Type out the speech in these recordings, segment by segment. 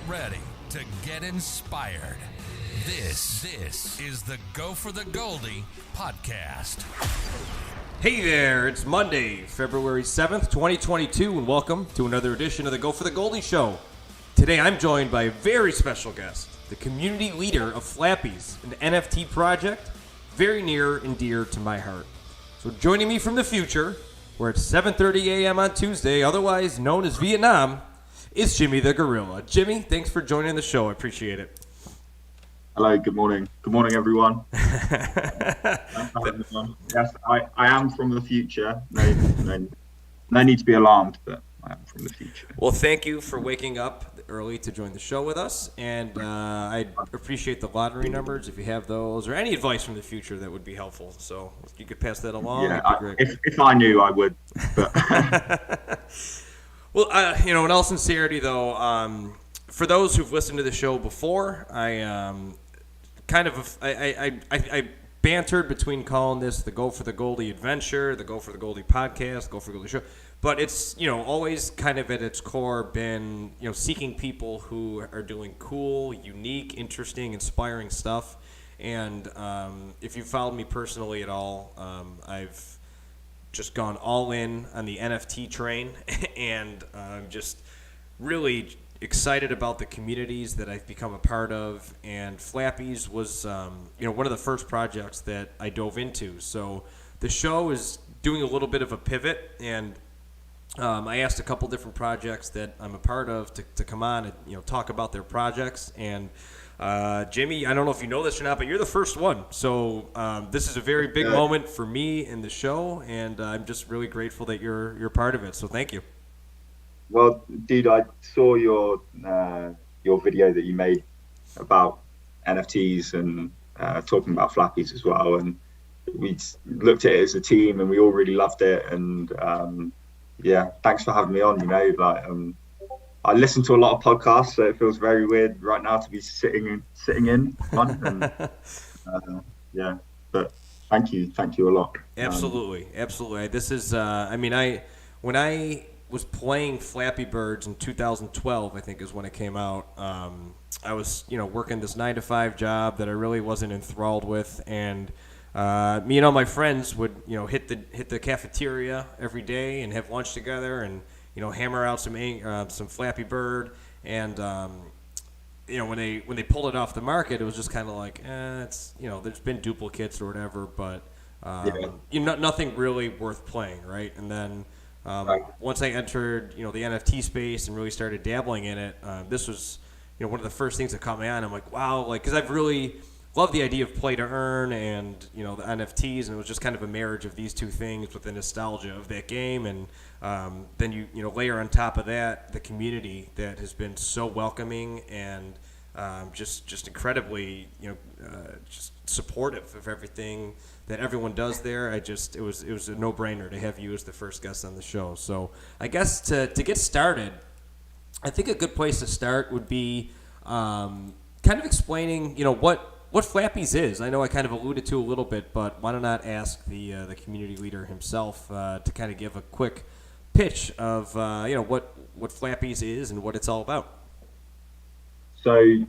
ready to get inspired. This is the Go4TheGoldy podcast. Hey there, it's Monday, February 7th, 2022, and welcome to another edition of the Go4TheGoldy show. Today I'm joined by a very special guest, the community leader of Flappyz, an NFT project very near and dear to my heart. So joining me from the future, where it's 7:30 a.m. on Tuesday, otherwise known as Vietnam, is Jimmythegorilla. Jimmy, thanks for joining the show. I appreciate it. Hello, good morning. Good morning, everyone. Yes, I am from the future. No need to be alarmed, but I am from the future. Well, thank you for waking up early to join the show with us, and I appreciate the lottery numbers. If you have those, or any advice from the future, that would be helpful. So if you could pass that along, Yeah, that'd be great. if I knew, I would. But Well, in all sincerity, though, for those who've listened to the show before, I bantered between calling this the Go4TheGoldy adventure, the Go4TheGoldy podcast, Go4TheGoldy show, but it's always kind of at its core been seeking people who are doing cool, unique, interesting, inspiring stuff. And if you followed me personally at all, I've just gone all in on the NFT train, and I'm just really excited about the communities that I've become a part of. And Flappyz was, one of the first projects that I dove into. So the show is doing a little bit of a pivot, and I asked a couple different projects that I'm a part of to come on and talk about their projects. And Jimmy, I don't know if you know this or not, but you're the first one. So this is a very big moment for me in the show, and I'm just really grateful that you're part of it. So thank you. well, dude, I saw your video that you made about NFTs and talking about Flappyz as well, and we looked at it as a team, and we all really loved it. And thanks for having me on. I listen to a lot of podcasts, so it feels very weird right now to be sitting in one. And, but thank you a lot. Absolutely. This is, when I was playing Flappy Birds in 2012, I think is when it came out. I was, working this 9-to-5 job that I really wasn't enthralled with, and me and all my friends would, hit the cafeteria every day and have lunch together, and hammer out some Flappy Bird, and when they pulled it off the market, it was just kind of like, it's there's been duplicates or whatever, but nothing really worth playing, right? And then once I entered the NFT space and really started dabbling in it, this was one of the first things that caught my eye. And I'm like, wow, because I've really loved the idea of play to earn and the NFTs, and it was just kind of a marriage of these two things with the nostalgia of that game, and then you layer on top of that the community that has been so welcoming and just incredibly just supportive of everything that everyone does there. It was a no-brainer to have you as the first guest on the show. So I guess to get started, I think a good place to start would be kind of explaining what Flappyz is. I know I kind of alluded to a little bit, but why not ask the community leader himself to kind of give a quick pitch of what Flappyz is and what it's all about. So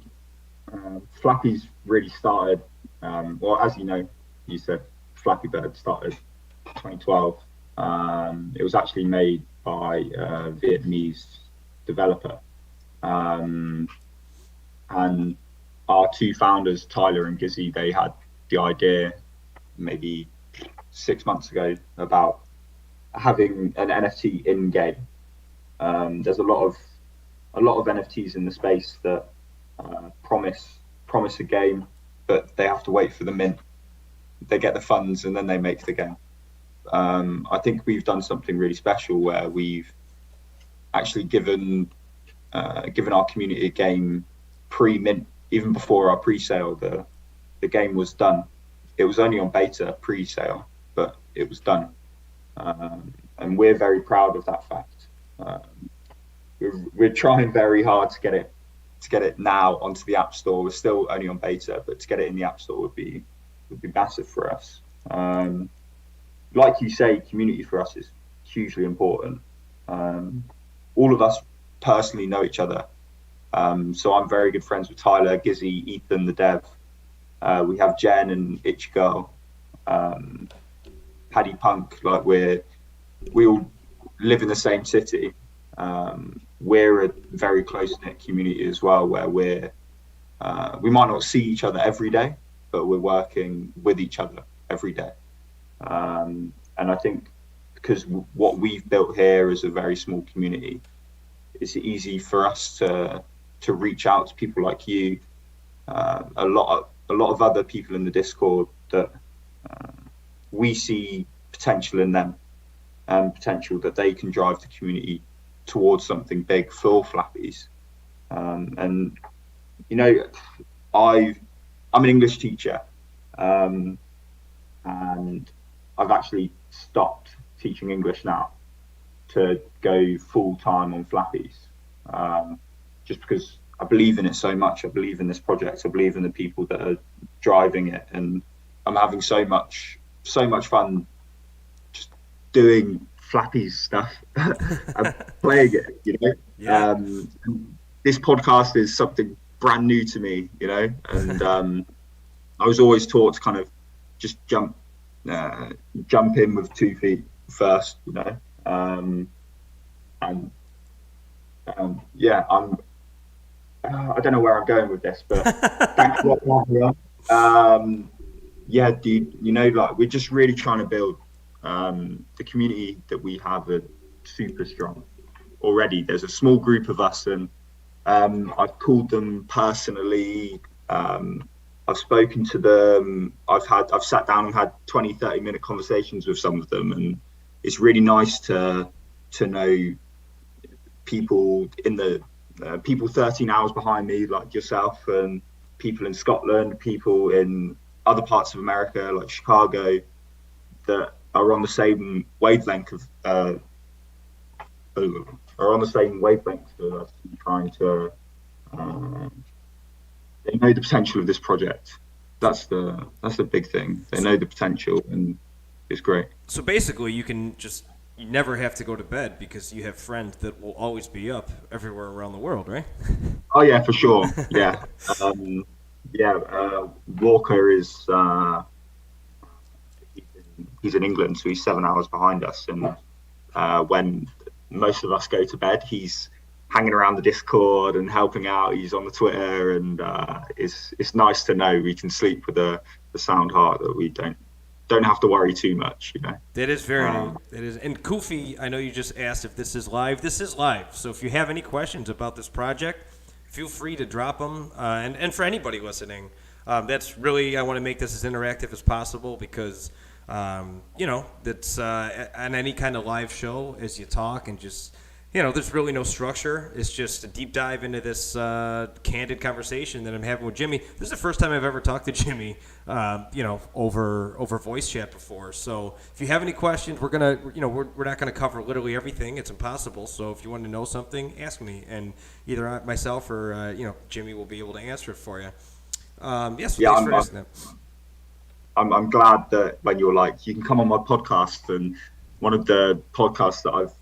Flappyz really started, as you said, Flappy Bird started 2012. It was actually made by a Vietnamese developer, and our two founders, Tyler and Gizzy, they had the idea maybe 6 months ago about having an NFT in game. There's a lot of NFTs in the space that promise a game, but they have to wait for the mint. They get the funds and then they make the game. I think we've done something really special where we've actually given our community a game pre-mint. Even before our pre-sale, the game was done. It was only on beta pre-sale, but it was done. And we're very proud of that fact. We're trying very hard to get it now onto the App Store. We're still only on beta, but to get it in the App Store would be massive for us. Like you say, community for us is hugely important. All of us personally know each other So I'm very good friends with Tyler, Gizzy, Ethan, the dev. We have Jen and Ichigo, Paddy Punk. Like we all live in the same city. We're a very close knit community as well, where we might not see each other every day, but we're working with each other every day. And I think because what we've built here is a very small community, it's easy for us to reach out to people like you, a lot of other people in the Discord that we see potential in them, and potential that they can drive the community towards something big for Flappies. And you know, I'm an English teacher, and I've actually stopped teaching English now to go full time on Flappies, just because I believe in it so much. I believe in this project. I believe in the people that are driving it, and I'm having so much fun just doing Flappies stuff and playing it. You know, Yeah. This podcast is something brand new to me. You know, and I was always taught to kind of just jump in with 2 feet first. You know, yeah, I don't know where I'm going with this, but thanks for having me on. Yeah, dude, you know, like we're just really trying to build the community that we have are super strong already. There's a small group of us, and I've called them personally. I've spoken to them. I've sat down and had 20-30 minute conversations with some of them, and it's really nice to know people in the people 13 hours behind me, like yourself, and people in Scotland, people in other parts of America, like Chicago, that are on the same wavelength of for us, trying to they know the potential of this project. That's the big thing. They know the potential, and it's great. So basically, you never have to go to bed because you have friends that will always be up everywhere around the world, right? Oh yeah, for sure. Yeah. Walker is he's in England, so he's 7 hours behind us, and when most of us go to bed, he's hanging around the Discord and helping out. He's on the Twitter, and it's nice to know we can sleep with a sound heart, that we don't have to worry too much, you know. That is very neat. It is. And Kofi, I know you just asked if this is live. This is live. So if you have any questions about this project, feel free to drop them. And for anybody listening, that's really, I want to make this as interactive as possible because, you know, that's on any kind of live show as you talk and just, you know, there's really no structure. It's just a deep dive into this candid conversation that I'm having with Jimmy. This is the first time I've ever talked to Jimmy, you know, over voice chat before. So if you have any questions, we're not gonna cover literally everything. It's impossible. So if you want to know something, ask me, and either myself or you know, Jimmy will be able to answer it for you. Thanks for asking that. I'm glad that when you're like, you can come on my podcast, and one of the podcasts that I've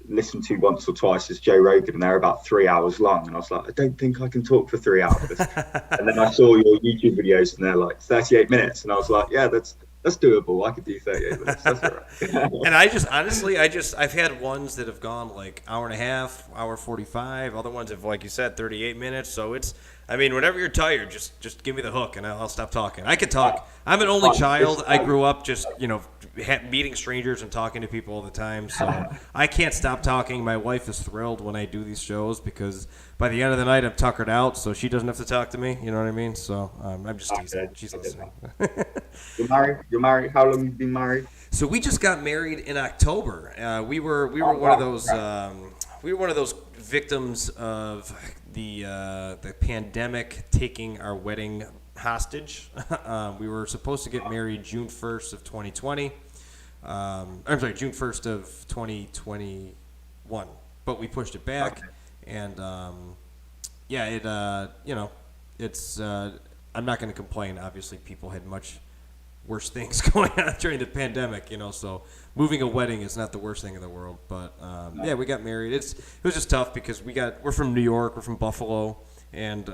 listened to once or twice is Joe Rogan, and they're about 3 hours long, and I was like, I don't think I can talk for 3 hours. And then I saw your YouTube videos, and they're like 38 minutes, and I was like, yeah, that's doable. I could do 38 minutes. That's all right. And I've had ones that have gone like hour and a half, hour 45. Other ones have, like you said, 38 minutes. So it's, I mean, whenever you're tired, just give me the hook and I'll stop talking. I can talk. I'm an only child. I grew up just, you know, meeting strangers and talking to people all the time. So I can't stop talking. My wife is thrilled when I do these shows because by the end of the night I'm tuckered out, so she doesn't have to talk to me. You know what I mean? So I'm just teasing. She's listening. You're married? How long have you been married? So we just got married in October. We were one of those victims of the pandemic taking our wedding hostage. We were supposed to get married June 1st of 2020. I'm sorry, June 1st of 2021, but we pushed it back, and it's I'm not going to complain. Obviously, people had much worse things going on during the pandemic, so moving a wedding is not the worst thing in the world. But yeah, we got married. It was just tough because we're from New York, we're from Buffalo, and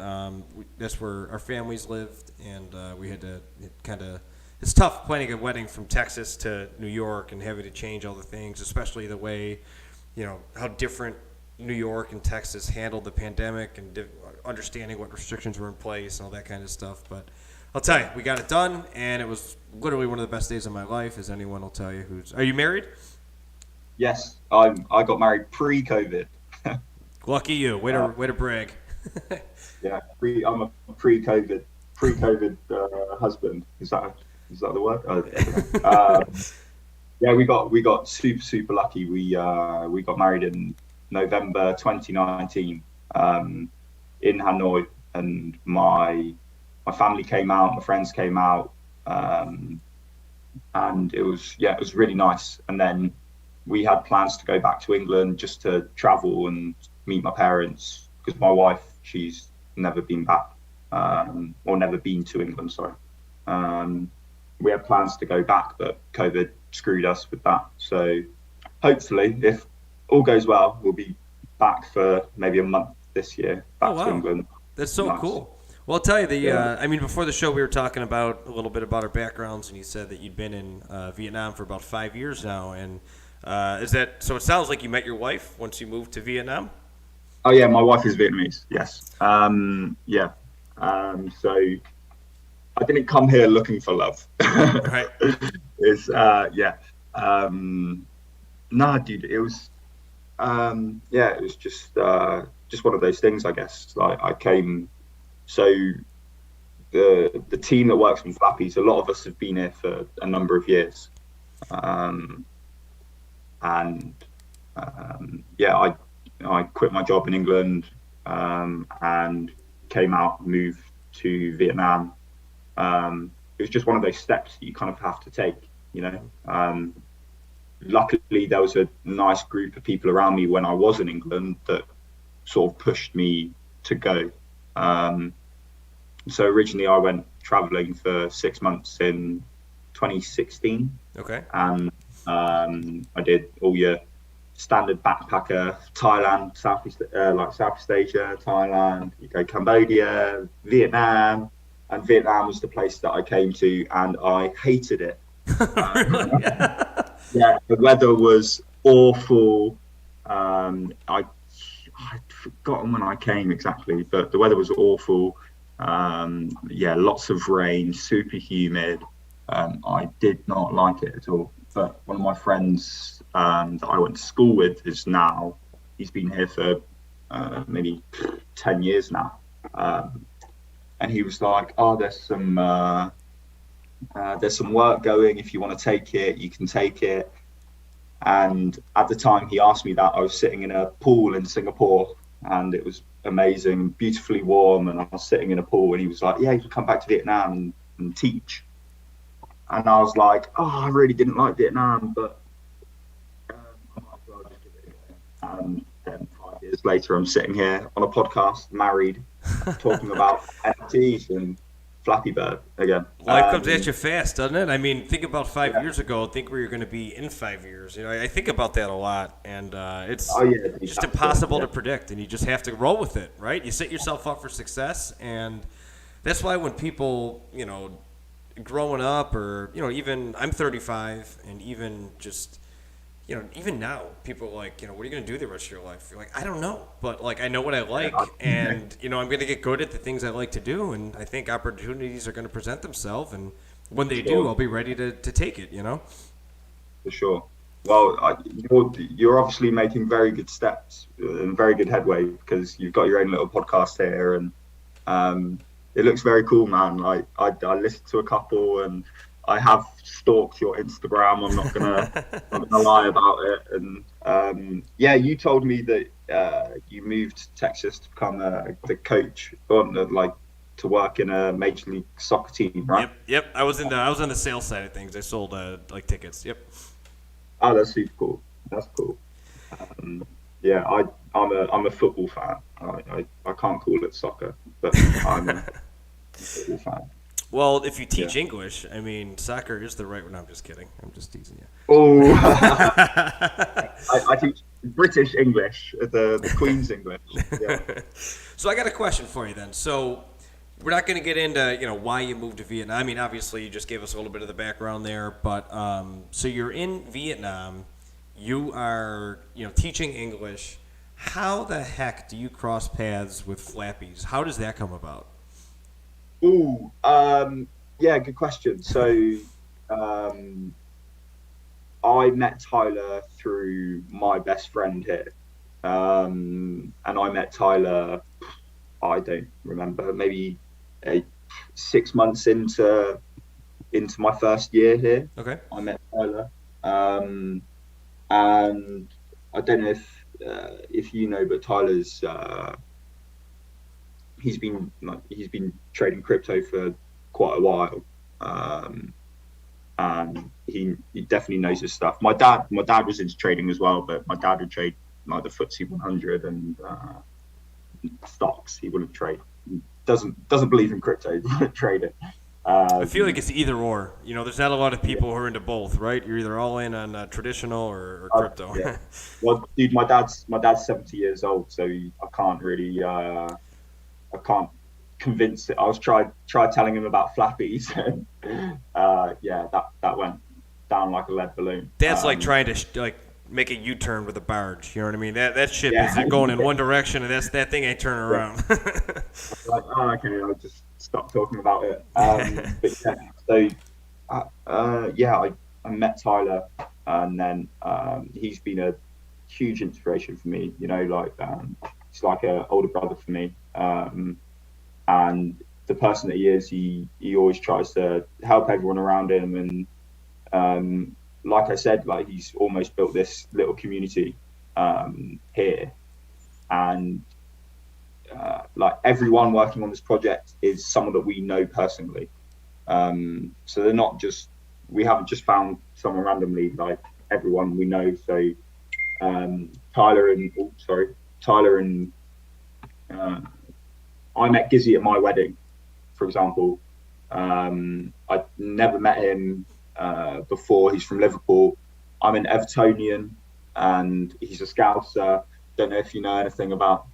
that's where our families lived, and we had to it's tough planning a wedding from Texas to New York and having to change all the things, especially the way, how different New York and Texas handled the pandemic and understanding what restrictions were in place and all that kind of stuff. But I'll tell you, we got it done, and it was literally one of the best days of my life, as anyone will tell you. Are you married? Yes, I got married pre-COVID. Lucky you. Way to brag. Yeah, I'm a pre-COVID husband. Is that the word? Yeah, we got super lucky. We got married in November 2019 in Hanoi, and my family came out, my friends came out, and it was really nice. And then we had plans to go back to England just to travel and meet my parents, because my wife, she's never been back, or never been to England, sorry. We had plans to go back, but COVID screwed us with that. So hopefully, if all goes well, we'll be back for maybe a month this year, back to England. That's so cool. Well, I'll tell you, before the show, we were talking about a little bit about our backgrounds, and you said that you'd been in Vietnam for about 5 years now. And so it sounds like you met your wife once you moved to Vietnam? Oh, yeah, my wife is Vietnamese, yes. So I didn't come here looking for love. Right. Nah, dude, it was, it was just one of those things, I guess. Like, I came, so the team that works on Flappiz, a lot of us have been here for a number of years. I quit my job in England, and came out, moved to Vietnam. It was just one of those steps that you kind of have to take, Luckily, there was a nice group of people around me when I was in England that sort of pushed me to go. So originally I went traveling for 6 months in 2016. Okay. And I did all your standard backpacker, Thailand, Southeast Asia, Thailand, you go Cambodia, Vietnam. And Vietnam was the place that I came to, and I hated it. Yeah, the weather was awful. I'd forgotten when I came exactly, but the weather was awful. Lots of rain, super humid. I did not like it at all. But one of my friends that I went to school with he's been here for maybe 10 years now. And he was like, "Oh, there's some work going. If you want to take it, you can take it." And at the time he asked me that, I was sitting in a pool in Singapore, and it was amazing, beautifully warm. And I was sitting in a pool, and he was like, "Yeah, you can come back to Vietnam and teach." And I was like, "Oh, I really didn't like Vietnam, but I might as well just give it a go." And then 5 years later, I'm sitting here on a podcast, married, talking about NFTs and Flappy Bird again. Life comes at you fast, doesn't it? I mean, think about 5 years ago. Think where you're going to be in 5 years. I think about that a lot, and it's just impossible to predict, and you just have to roll with it, right? You set yourself up for success, and that's why when people, growing up, or even I'm 35, and even just even now, people are like, what are you going to do the rest of your life? You're like, I don't know, but like I know what I like, and I'm going to get good at the things I like to do, and I think opportunities are going to present themselves, and when they do, I'll be ready to take it. For sure. Well, you're obviously making very good steps and very good headway, because you've got your own little podcast here, and it looks very cool, man. Like I listened to a couple, and I have stalked your Instagram. I'm not gonna lie about it. And you told me that you moved to Texas to become the coach, to work in a Major League Soccer team, right? Yep. I was on the sales side of things. I sold tickets. Yep. Oh, that's super cool. That's cool. I'm a football fan. I can't call it soccer, but I'm a football fan. Well, if you teach English, I mean, soccer is the right one. No, I'm just kidding. I'm just teasing you. Oh, I teach British English, the Queen's English. Yeah. So I got a question for you then. So we're not going to get into why you moved to Vietnam. I mean, obviously you just gave us a little bit of the background there, but so you're in Vietnam. You are teaching English. How the heck do you cross paths with Flappies? How does that come about? Ooh, yeah, good question. So, I met Tyler through my best friend here, and I met Tyler. I don't remember, maybe 6 months into my first year here. Okay. I met Tyler, and I don't know if you know, but Tyler's. He's been trading crypto for quite a while, and he definitely knows his stuff. My dad was into trading as well, but my dad would trade like the FTSE 100 and stocks. He wouldn't trade. He doesn't believe in crypto. He wouldn't trade it. I feel like it's either or. There's not a lot of people who are into both, right? You're either all in on traditional or crypto. Yeah. Well, dude, my dad's 70 years old, so I can't really. I can't convince it. I was tried telling him about Flappyz, and that went down like a lead balloon. That's like trying to make a U-turn with a barge. You know what I I mean? That ship is going in one direction, and that thing ain't turning around. Like, okay, I'll just stop talking about it. But I met Tyler, and then he's been a huge inspiration for me. He's like an older brother for me. And the person that he is, he always tries to help everyone around him. And like I said, like he's almost built this little community here. And like everyone working on this project is someone that we know personally. So they're not just, we haven't just found someone randomly, like everyone we know. So Tyler and I met Gizzy at my wedding, for example. I'd never met him before. He's from Liverpool. I'm an Evertonian, and he's a Scouser. Don't know if you know anything about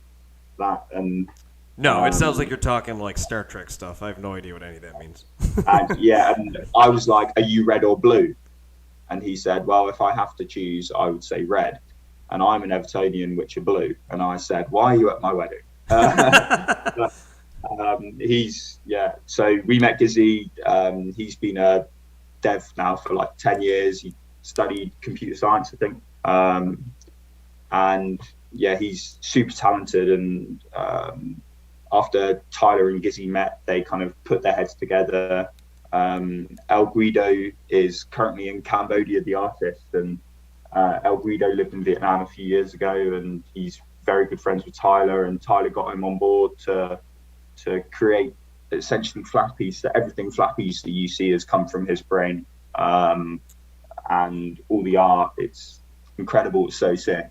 that. And no, it sounds like you're talking like Star Trek stuff. I have no idea what any of that means. and I was like, "Are you red or blue?" And he said, "Well, if I have to choose, I would say red." And I'm an Evertonian, which are blue. And I said, "Why are you at my wedding?" So we met Gizzy. He's been a dev now for like 10 years. He studied computer science, I think. And yeah, he's super talented. And after Tyler and Gizzy met, they kind of put their heads together. El Guido is currently in Cambodia, the artist, and El Guido lived in Vietnam a few years ago, and he's very good friends with Tyler, and Tyler got him on board to create essentially Flappyz. So everything Flappyz that you see has come from his brain, and all the art, it's incredible. It's so sick.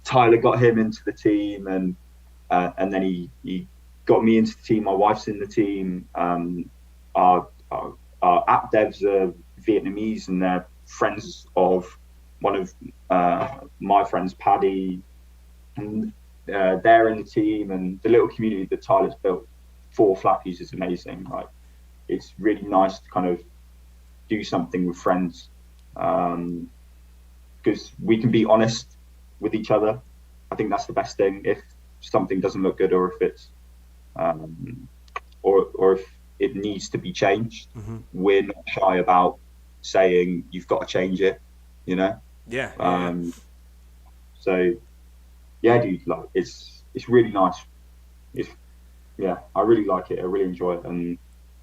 Tyler got him into the team, and then he got me into the team. My wife's in the team. Our app devs are Vietnamese, and they're friends of one of my friends, Paddy. And they're in the team, and the little community that Tyler's built for Flappyz is amazing. Like, it's really nice to kind of do something with friends, because we can be honest with each other. I think that's the best thing. If something doesn't look good, or if it's or if it needs to be changed, we're not shy about saying you've got to change it. Yeah. So yeah, dude, like it's really nice. I really like it. I really enjoy it, and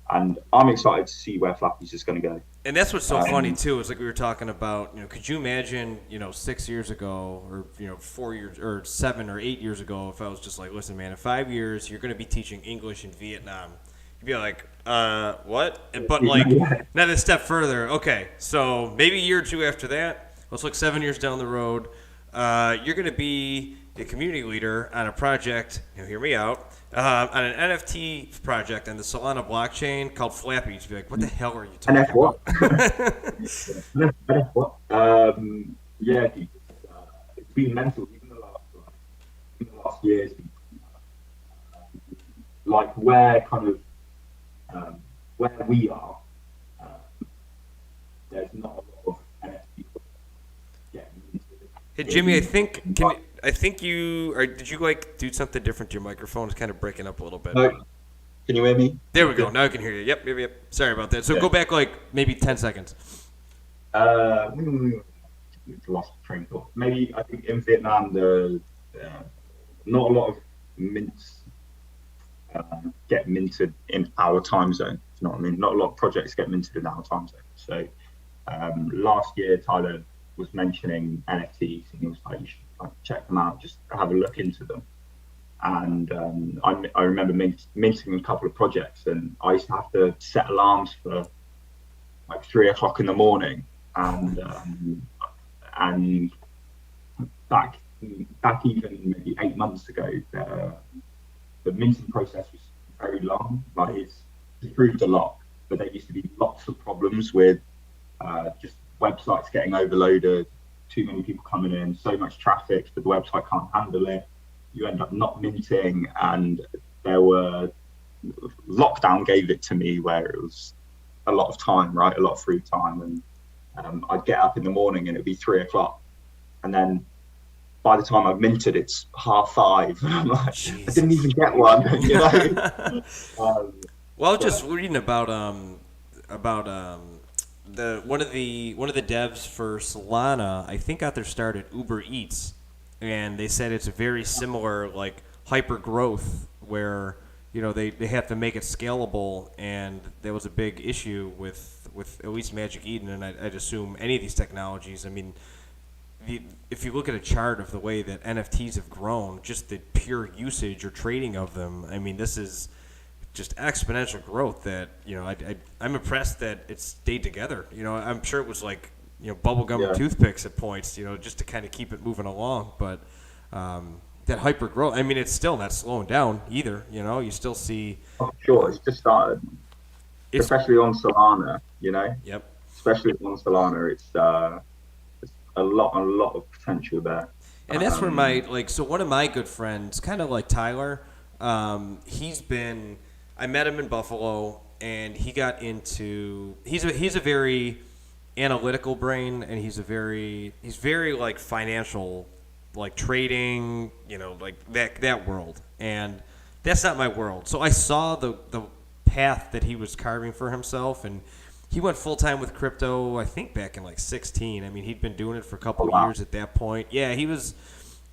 I'm excited to see where Flappyz is going to go. And that's what's so funny too. Is like we were talking about. Could you imagine, 6 years ago, or 4 years, or 7 or 8 years ago, if I was just like, listen, man, in 5 years you're going to be teaching English in Vietnam, you'd be like, what? But like, not a step further. Okay, so maybe a year or two after that. Let's look 7 years down the road. You're going to be a community leader on a project. Hear me out. On an NFT project on the Solana blockchain called Flappyz. You'd be like, what the hell are you talking NF what? about? NF what? Yeah, dude, it's been mental. Even the last year, it's been like where kind of where we are. There's not a lot of NFT getting into it. Hey Jimmy, I think you did you like do something different to your microphone? It's kind of breaking up a little bit. Can you hear me? There we go. Now I can hear you. Yep. Sorry about that. So go back like maybe 10 seconds. Lost train of thought. Maybe I think in Vietnam, not a lot of mints get minted in our time zone. You know what I mean? Not a lot of projects get minted in our time zone. So last year, Tyler was mentioning NFTs, and he was like, "You should check them out. Just have a look into them." And I remember minting a couple of projects, and I used to have to set alarms for like 3 o'clock in the morning, and back even maybe 8 months ago, the minting process was very long. Like it's improved a lot, but there used to be lots of problems with just websites getting overloaded, too many people coming in, so much traffic that the website can't handle it. You end up not minting, and lockdown gave it to me where it was a lot of time, right? A lot of free time, and I'd get up in the morning and it'd be 3 o'clock, and then by the time I've minted, it's 5:30, and I'm like, Jesus. I didn't even get one, you know. Well, just reading about one of the devs for Solana, I think got their start at Uber Eats, and they said it's a very similar like hyper growth where they have to make it scalable, and there was a big issue with at least Magic Eden, and I'd assume any of these technologies. I mean, if you look at a chart of the way that NFTs have grown, just the pure usage or trading of them, I mean, this is just exponential growth that, I'm impressed that it stayed together. I'm sure it was like, bubblegum and toothpicks at points, just to kind of keep it moving along. But that hyper growth, I mean, it's still not slowing down either. You still see. Oh, sure, it's just started. Especially on Solana, Yep. Especially on Solana, it's a lot of potential there. And that's where one of my good friends, kind of like Tyler, I met him in Buffalo, and he got into, he's a very analytical brain, and he's very like financial, like trading, like that world. And that's not my world. So I saw the path that he was carving for himself, and he went full-time with crypto, I think back in like 16. I mean, he'd been doing it for a couple of years at that point. Yeah, he was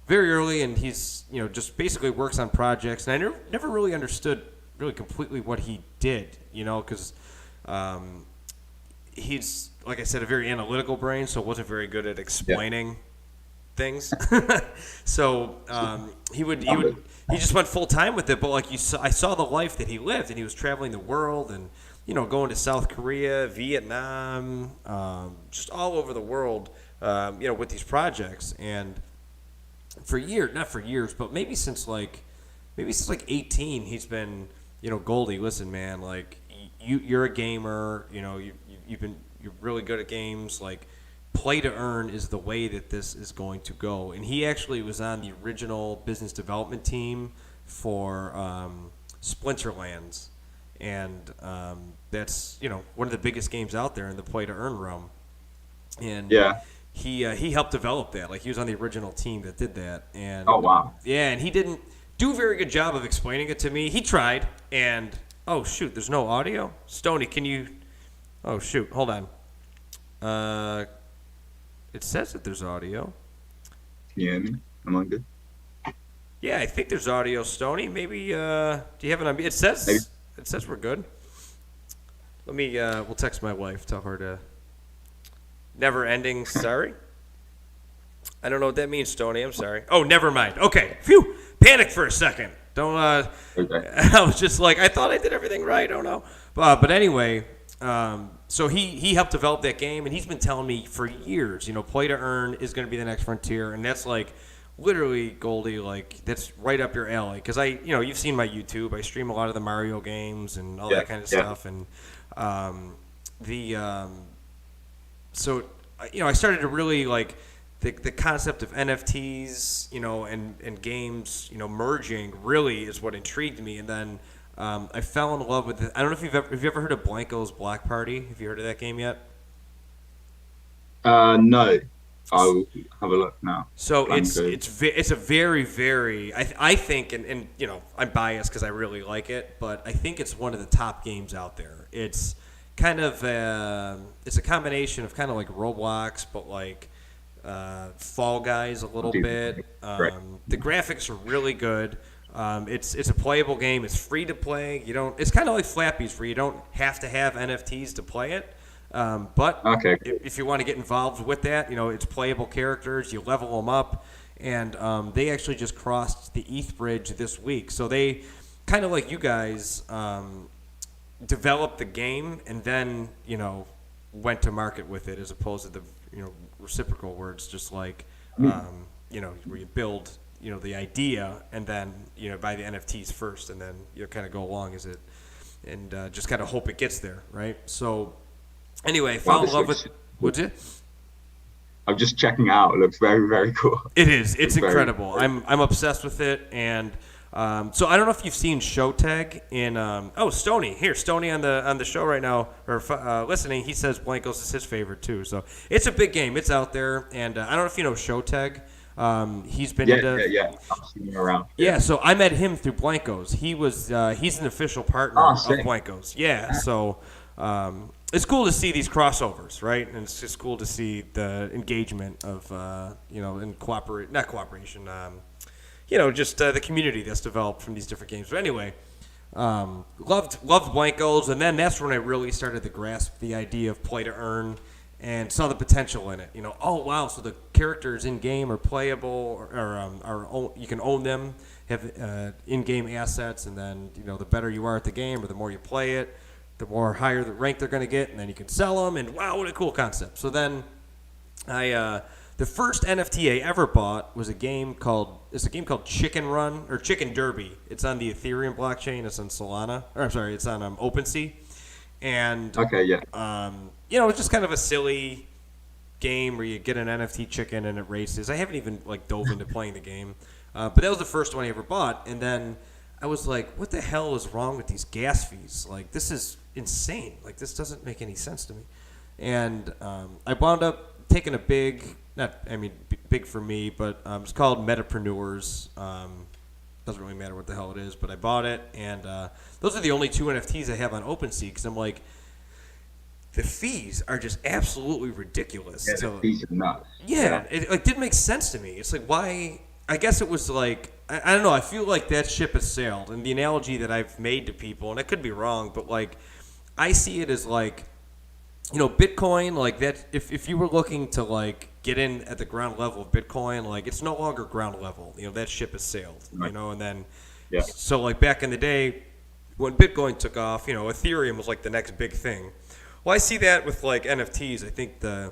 very early, and he's, just basically works on projects. And I never really understood really completely what he did, because he's, like I said, a very analytical brain, so wasn't very good at explaining things. So he just went full-time with it. But like I saw the life that he lived, and he was traveling the world, and going to South Korea, Vietnam, just all over the world, with these projects. And not for years, but maybe since like 18, he's been, Goldie, listen, man, like you're a gamer, you're really good at games. Like, play to earn is the way that this is going to go. And he actually was on the original business development team for Splinterlands. And that's one of the biggest games out there in the play to earn realm, and he helped develop that. Like, he was on the original team that did that. And oh wow, and he didn't do a very good job of explaining it to me. He tried, and oh shoot, there's no audio. Stoney, can you? Oh shoot, hold on. It says that there's audio. Can you hear me? Am I good? Yeah, I think there's audio. Stoney, maybe. Do you have it on? It says. Maybe. It says we're good. Let me, we'll text my wife, tell her to, never ending, sorry. I don't know what that means, Stoney, I'm sorry. Oh, never mind. Okay, phew, panic for a second. Don't, okay. I was just like, I thought I did everything right, oh no. But anyway, so he helped develop that game, and he's been telling me for years, play to earn is going to be the next frontier, and that's like literally, Goldie, like that's right up your alley. Because you've seen my YouTube. I stream a lot of the Mario games and all that kind of stuff. And so I started to really like the concept of NFTs, and games, merging really is what intrigued me. And then I fell in love with it. I don't know if have you ever heard of Blanco's Black Party? Have you heard of that game yet? No. I'll have a look now. So it's a very, very, I think, and I'm biased because I really like it, but I think it's one of the top games out there. It's kind of it's a combination of kind of like Roblox, but like Fall Guys a little bit. The graphics are really good. It's a playable game. It's free to play. It's kind of like Flappyz, where you don't have to have NFTs to play it. But if you want to get involved with that, it's playable characters. You level them up, and they actually just crossed the ETH bridge this week. So they kind of like you guys developed the game and then went to market with it, as opposed to the reciprocal words, just like where you build the idea and then buy the NFTs first, and then kind of go along as it and just kind of hope it gets there, right? So. Anyway, fall in love with. What's it? I'm just checking out. It looks very, very cool. It is. It's incredible. Cool. I'm obsessed with it, and so I don't know if you've seen Showtag in. Stoney on the show right now or listening. He says Blancos is his favorite too. So it's a big game. It's out there, and I don't know if you know Showtag. He's been I've seen him around. Yeah, so I met him through Blancos. He's an official partner of Blancos. Yeah, so. It's cool to see these crossovers, right? And it's just cool to see the engagement of, not cooperation, just the community that's developed from these different games. But anyway, loved Blancos, and then that's when I really started to grasp the idea of play to earn and saw the potential in it. Oh wow, so the characters in game are playable, or you can own them, have in-game assets, and then the better you are at the game, or the more you play it, the more higher the rank they're going to get, and then you can sell them, and wow, what a cool concept. So then the first NFT I ever bought was a game called Chicken Run, or Chicken Derby. It's on the Ethereum blockchain. It's on Solana. It's on OpenSea. And it's just kind of a silly game where you get an NFT chicken and it races. I haven't even dove into playing the game. But that was the first one I ever bought, and then I was like, what the hell is wrong with these gas fees? This is insane. This doesn't make any sense to me. And I wound up taking a big for me, but it's called Metapreneurs. Doesn't really matter what the hell it is, but I bought it. And those are the only two NFTs I have on OpenSea, because I'm like, the fees are just absolutely ridiculous. Yeah, the fees are nuts. Yeah, it didn't make sense to me. It's like, why? I guess it was like, I don't know, I feel like that ship has sailed. And the analogy that I've made to people, and I could be wrong, but I see it as Bitcoin, that if you were looking to get in at the ground level of Bitcoin, it's no longer ground level. That ship has sailed, right. And then, so back in the day when Bitcoin took off, Ethereum was the next big thing. Well, I see that with NFTs. I think the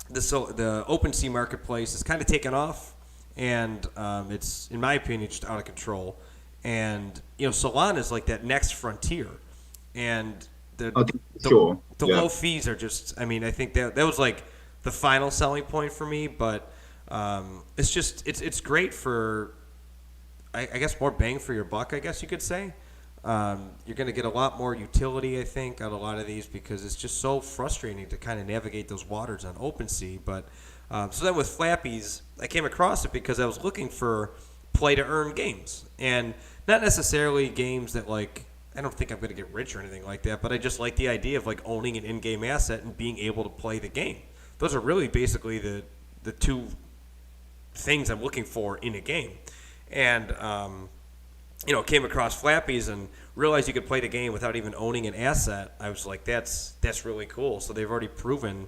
OpenSea marketplace is kind of taken off. And it's, in my opinion, just out of control. And Solana is that next frontier, and the low fees are just. I think that was the final selling point for me. But it's just it's great for, I guess, more bang for your buck, I guess you could say. You're going to get a lot more utility, I think, out of a lot of these, because it's just so frustrating to kind of navigate those waters on OpenSea. But so then with Flappyz, I came across it because I was looking for play-to-earn games. And not necessarily games that, I don't think I'm going to get rich or anything like that, but I just like the idea of, owning an in-game asset and being able to play the game. Those are really basically the two things I'm looking for in a game. And, came across Flappyz and realized you could play the game without even owning an asset. I was like, that's really cool. So they've already proven...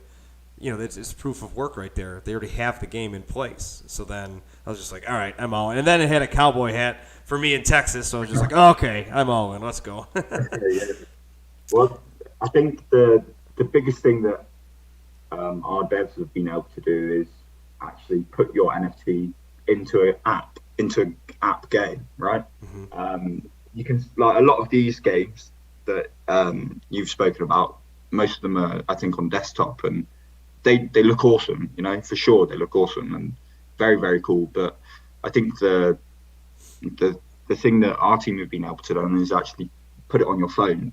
it's proof of work right there. They already have the game in place. So then I was just like, all right, I'm all in. And then it had a cowboy hat for me in Texas, so I was just like, okay, I'm all in. Let's go. Well, I think the biggest thing that our devs have been able to do is actually put your NFT into an app game, right? You can, like, a lot of these games that you've spoken about, most of them are, I think, on desktop, and they look awesome, for sure they look awesome and very, very cool. But I think the thing that our team have been able to do is actually put it on your phone,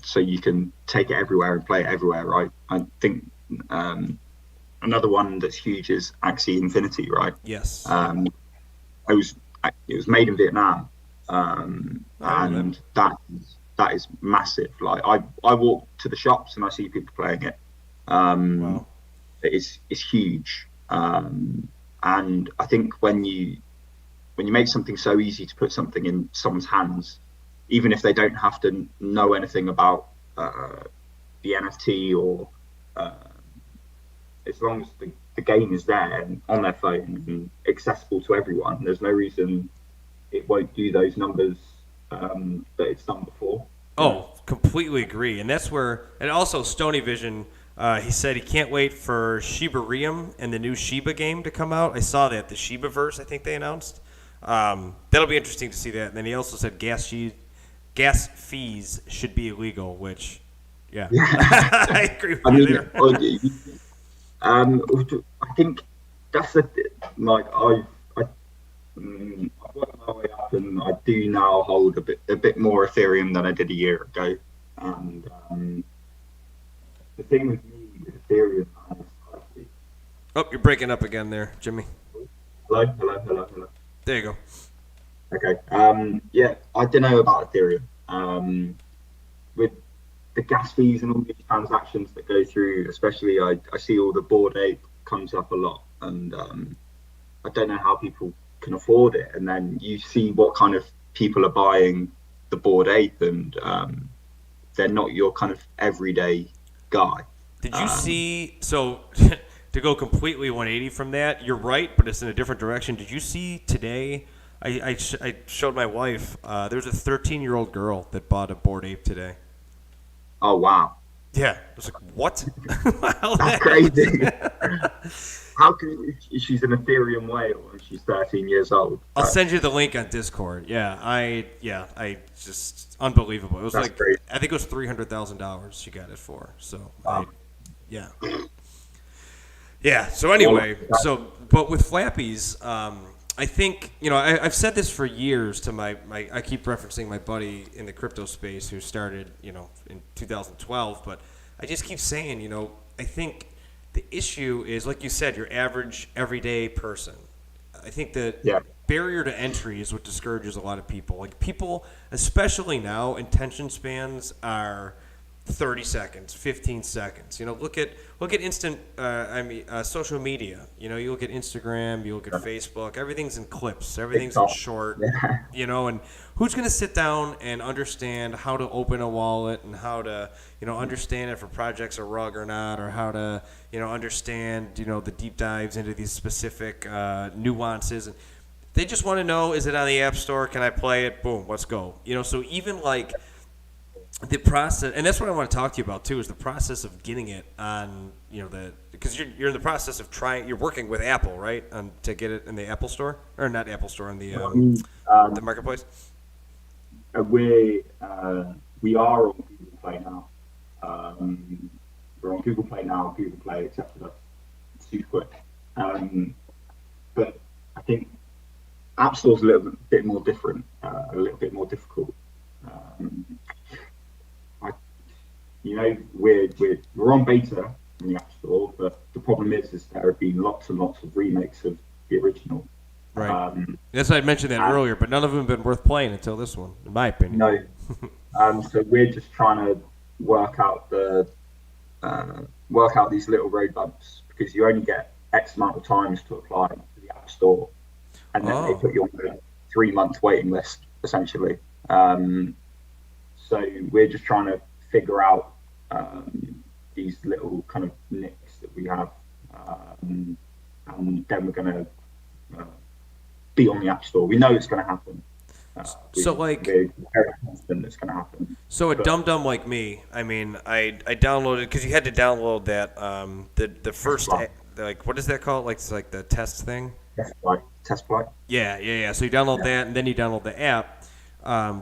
so you can take it everywhere and play it everywhere, right? I think another one that's huge is Axie Infinity, right? Yes. It was made in Vietnam, and that is massive. Like, I walk to the shops and I see people playing it. Wow. It's huge, and I think when you make something so easy to put something in someone's hands, even if they don't have to know anything about the NFT, or as long as the game is there and on their phone and accessible to everyone, there's no reason it won't do those numbers that it's done before. Oh, completely agree. And that's where, and also Stony Vision, he said he can't wait for Shiba Riem and the new Shiba game to come out. I saw that, the Shibaverse, I think they announced. That'll be interesting to see that. And then he also said gas fees should be illegal, which, yeah. I agree with you there. I think that's I've worked my way up, and I do now hold a bit more Ethereum than I did a year ago. And the thing with me with Ethereum is, oh, you're breaking up again there, Jimmy. Hello. There you go. Okay. Yeah, I don't know about Ethereum. With the gas fees and all these transactions that go through, especially I see all the Bored Ape comes up a lot, and I don't know how people can afford it. And then you see what kind of people are buying the Bored Ape, and they're not your kind of everyday guy. Did you see, so to go completely 180 from that, you're right, but it's in a different direction. Did you see today, I showed my wife, there's a 13-year-old girl that bought a Bored Ape today. Oh, wow. Yeah. I was like, what? That's crazy. How can she's an Ethereum whale and she's 13 years old? I'll send you the link on Discord. Yeah, I just unbelievable. It was That's like great. I think it was $300,000 she got it for. So yeah. So anyway, but with Flappies, I think, I've said this for years to my I keep referencing my buddy in the crypto space who started, in 2012, but I just keep saying, I think the issue is, like you said, your average everyday person. I think the barrier to entry is what discourages a lot of people. Like, people, especially now, attention spans are 30 seconds, 15 seconds. Look at instant. Social media. You look at Instagram, you look at Facebook. Everything's in clips. Everything's in short. And who's going to sit down and understand how to open a wallet and how to, understand if a project's a rug or not, or how to, understand, the deep dives into these specific nuances. And they just want to know: is it on the App Store? Can I play it? Boom, let's go. So even like the process, and that's what I want to talk to you about too, is the process of getting it on, because you're in the process of you're working with Apple, right, to get it in the Apple Store, or not Apple Store, in the marketplace. We are on Google Play now. We're on Google Play now. Google Play accepted us super quick. But I think App Store's a little bit more different, a little bit more difficult. We're on beta in the App Store, but the problem is there have been lots and lots of remakes of the original. Right. Yes, I mentioned that earlier, but none of them have been worth playing until this one, in my opinion. No. So we're just trying to work out these little road bumps, because you only get X amount of times to apply to the App Store, and then they put you on a 3-month waiting list, essentially. So we're just trying to figure out these little kind of nicks that we have, and then we're going to be on the App Store. We know it's going to happen. We're very confident it's going to happen. So dum-dum like me, I downloaded, because you had to download that, the first, what is that called? Like, it's like the test thing? Test flight. Yeah. So you download that, and then you download the app.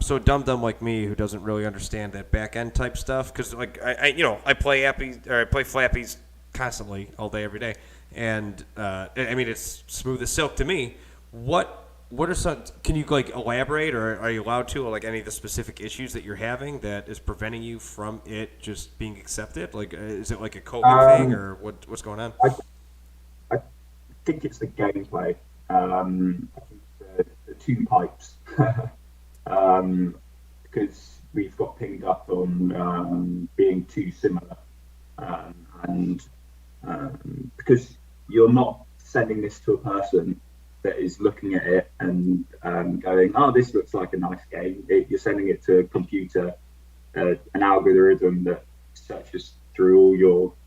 So a dumb like me who doesn't really understand that back end type stuff, because like I play Flappies constantly, all day, every day, and I mean it's smooth as silk to me. What are some? Can you like elaborate, or are you allowed to, like any of the specific issues that you're having that is preventing you from it just being accepted? Like, is it like a coding thing, or what's going on? I think it's the gameplay. I think the two pipes, because we've got pinged up on being too similar, and because you're not sending this to a person that is looking at it and going, oh, this looks like a nice game. You're sending it to a computer, an algorithm that searches through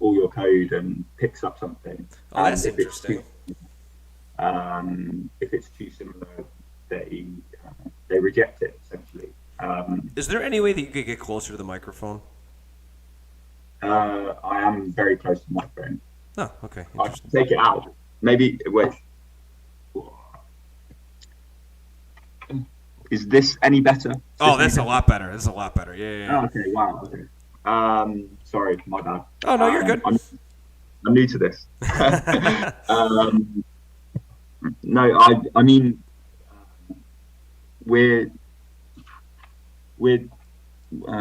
all your code and picks up something. Oh, that's interesting. If it's too similar, they reject it essentially. Is there any way that you could get closer to the microphone? I am very close to the microphone. Oh, okay. I can take it out. Maybe wait. Is this any better? That's a lot better. That's a lot better. Yeah. Oh, okay. Wow. Okay. Sorry, my bad. Oh no, you're good. I'm new to this. No, I mean, we're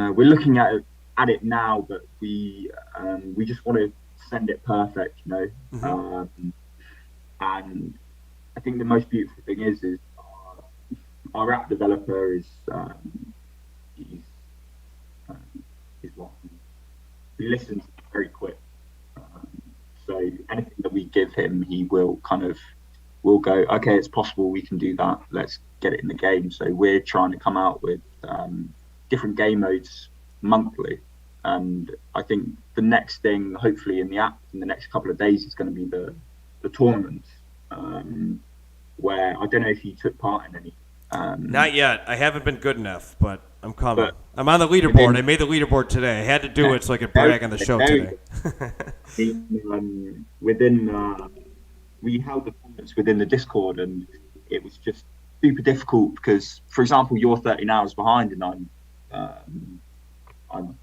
looking at it now, but we just want to send it perfect, you know. Mm-hmm. And I think the most beautiful thing is our app developer is what he listens very quick. So anything that we give him, he will go, okay, it's possible, we can do that. Let's get it in the game. So we're trying to come out with different game modes monthly. And I think the next thing, hopefully in the app in the next couple of days, is going to be the tournaments, where I don't know if you took part in any. Not yet. I haven't been good enough, but I'm coming. I'm on the leaderboard. I made the leaderboard today. I had to do it so I could brag on the show today. We held the tournaments within the Discord, and it was just super difficult because, for example, you're 13 hours behind, and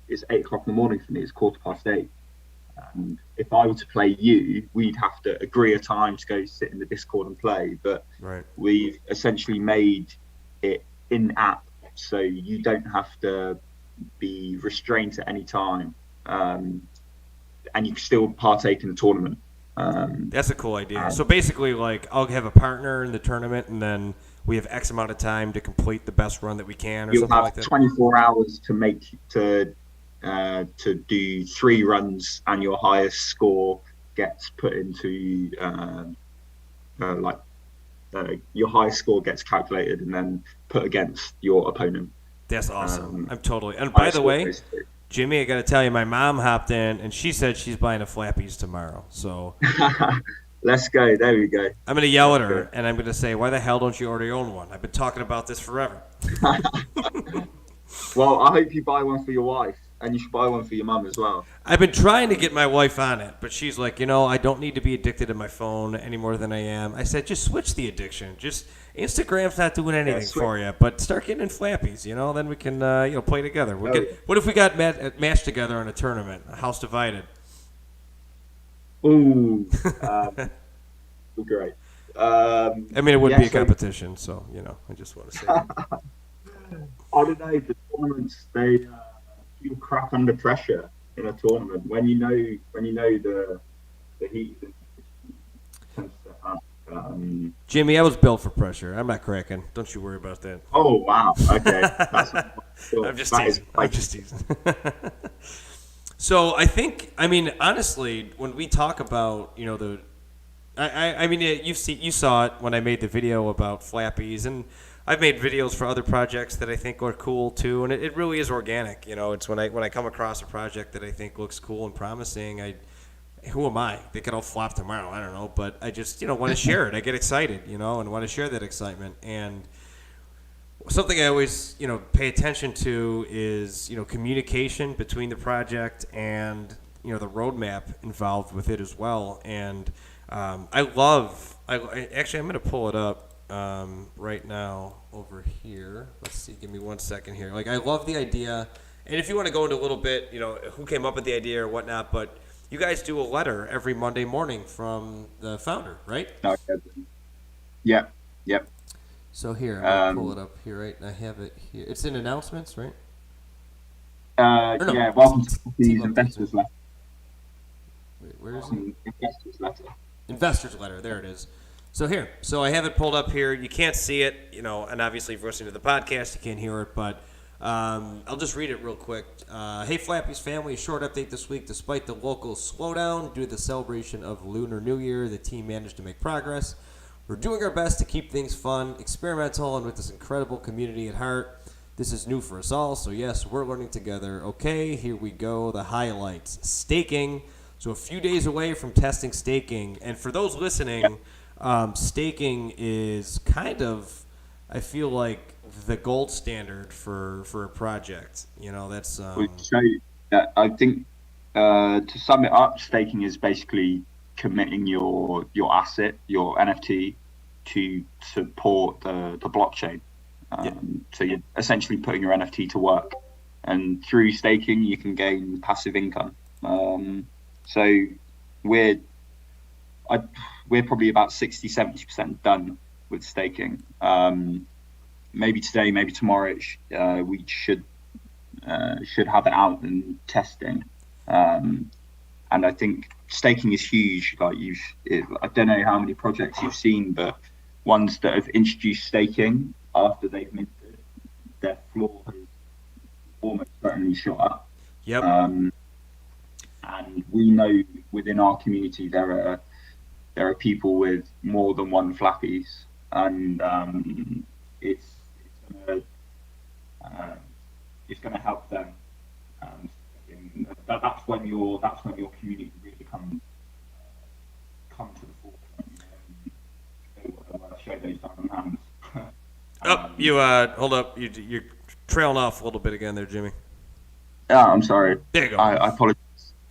it's 8 o'clock in the morning for me. It's 8:15. And if I were to play you, we'd have to agree a time to go sit in the Discord and play. But We've essentially made it in-app, so you don't have to be restrained at any time, and you can still partake in the tournament. That's a cool idea. So basically, like, I'll have a partner in the tournament, and then we have X amount of time to complete the best run that we can, or something like that. You'll have 24 hours to do 3 runs, and your highest score gets put into your highest score gets calculated and then put against your opponent. That's awesome. I'm totally. And by the way, Jimmy, I got to tell you, my mom hopped in and she said she's buying a Flappyz tomorrow. So let's go. There we go. I'm going to yell at her and I'm going to say, why the hell don't you already own one? I've been talking about this forever. Well, I hope you buy one for your wife, and you should buy one for your mum as well. I've been trying to get my wife on it, but she's like, I don't need to be addicted to my phone any more than I am. I said, just switch the addiction. Just Instagram's not doing anything for you, but start getting in Flappyz, then we can play together. What if we got matched together in a tournament, a house divided? Ooh, great. I mean, it would be a competition, so I just want to say. I don't know. The tournaments, they feel crap under pressure in a tournament when you know the heat. Jimmy, I was built for pressure. I'm not cracking. Don't you worry about that. Oh wow. Okay. I'm just teasing. So I think, honestly, when we talk about you saw it when I made the video about Flappyz, and I've made videos for other projects that I think are cool too, and it really is organic. It's when I come across a project that I think looks cool and promising, who am I? They could all flop tomorrow. I don't know, but I just want to share it. I get excited, and want to share that excitement. And something I always pay attention to is communication between the project and the roadmap involved with it as well. And Actually, I'm going to pull it up right now over here. Let's see. Give me 1 second here. Like, I love the idea. And if you want to go into a little bit, who came up with the idea or whatnot, but you guys do a letter every Monday morning from the founder, right? Yep. So here, I'm going to pull it up here, right? I have it here. It's in announcements, right? Yeah, welcome to the investors letter. Wait, where is it? Investors letter. Investors letter, there it is. So I have it pulled up here. You can't see it, and obviously if you're listening to the podcast, you can't hear it, but I'll just read it real quick. Hey, Flappies family, a short update this week. Despite the local slowdown due to the celebration of Lunar New Year, the team managed to make progress. We're doing our best to keep things fun, experimental, and with this incredible community at heart. This is new for us all, so yes, we're learning together. Okay, here we go. The highlights. Staking. So a few days away from testing staking. And for those listening, staking is kind of, I feel like, the gold standard for a project. That's... I think to sum it up, staking is basically committing your asset, your NFT, to support the blockchain. So you're essentially putting your NFT to work, and through staking you can gain passive income. So we're probably about 60-70% done with staking. Maybe today, maybe tomorrow, we should have it out and testing. And I think staking is huge. Like I don't know how many projects you've seen, but ones that have introduced staking after they've minted, their floor has almost certainly shot up. Yep. And we know within our community there are people with more than one Flappies, and it's going to help them. That's when your community really comes to the forefront. Show those diamond hands. Hold up. You're trailing off a little bit again there, Jimmy. Yeah, I'm sorry. There you go. I apologize.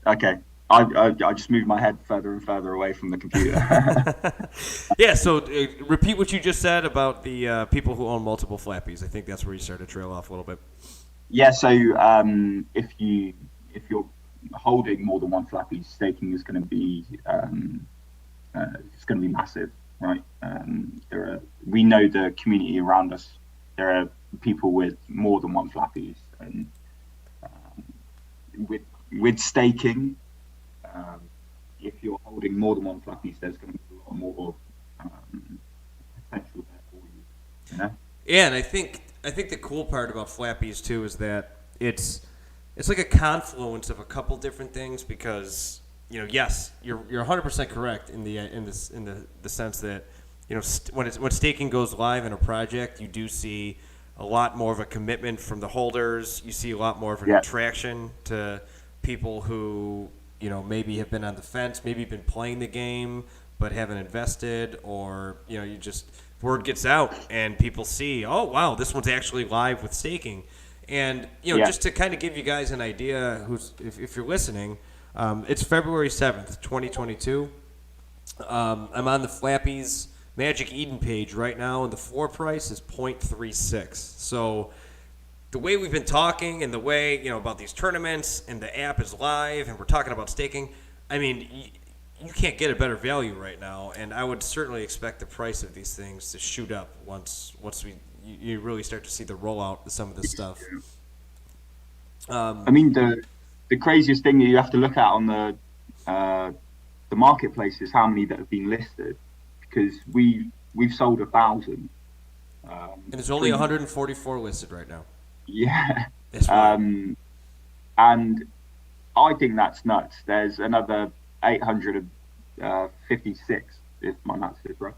Okay. I just moved my head further and further away from the computer. Yeah, so repeat what you just said about the people who own multiple Flappies. I think that's where you started to trail off a little bit. Yeah, so if you're holding more than one Flappy, staking is going to be massive, right? We know the community around us. There are people with more than one Flappies, and with staking, if you're holding more than one Flappies, there's going to be a lot more potential there for you. Yeah, and I think the cool part about Flappies too is that it's like a confluence of a couple different things, because yes, you're 100% correct in the sense that when staking goes live in a project, you do see a lot more of a commitment from the holders. You see a lot more of an attraction to people who maybe have been on the fence, maybe been playing the game but haven't invested, or you just word gets out and people see, oh wow, this one's actually live with staking. And just to kind of give you guys an idea, if you're listening, it's February 7th, 2022. I'm on the Flappyz Magic Eden page right now, and the floor price is 0.36. So the way we've been talking, and the way about these tournaments, and the app is live, and we're talking about staking, I mean, you can't get a better value right now. And I would certainly expect the price of these things to shoot up once you really start to see the rollout of some of this stuff. I mean, the craziest thing that you have to look at on the marketplace is how many that have been listed, because we've sold 1,000. And there's only 144 listed right now. Yeah. That's right. And I think that's nuts. There's another 856, if my maths is right,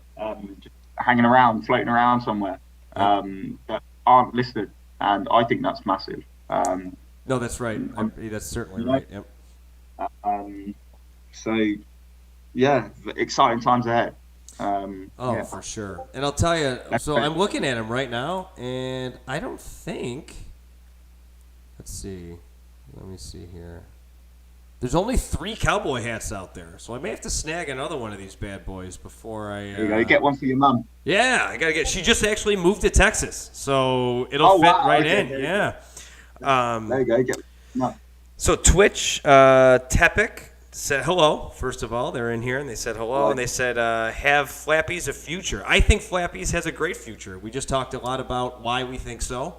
just hanging around, floating around somewhere, that aren't listed, and I think that's massive. No, that's right. That's certainly right. Yep. So, yeah, exciting times ahead. For sure. And I'll tell you, so I'm looking at them right now, and I don't think. Let's see. Let me see here. There's only 3 cowboy hats out there, so I may have to snag another one of these bad boys before I. There you go. Get one for your mum. Yeah, I gotta get. She just actually moved to Texas, so it'll fit right in. Yeah. There you go. Get. No. So Twitch, Tepic said hello. First of all, they're in here and they said hello, and they said, "Have Flappies a future?" I think Flappies has a great future. We just talked a lot about why we think so.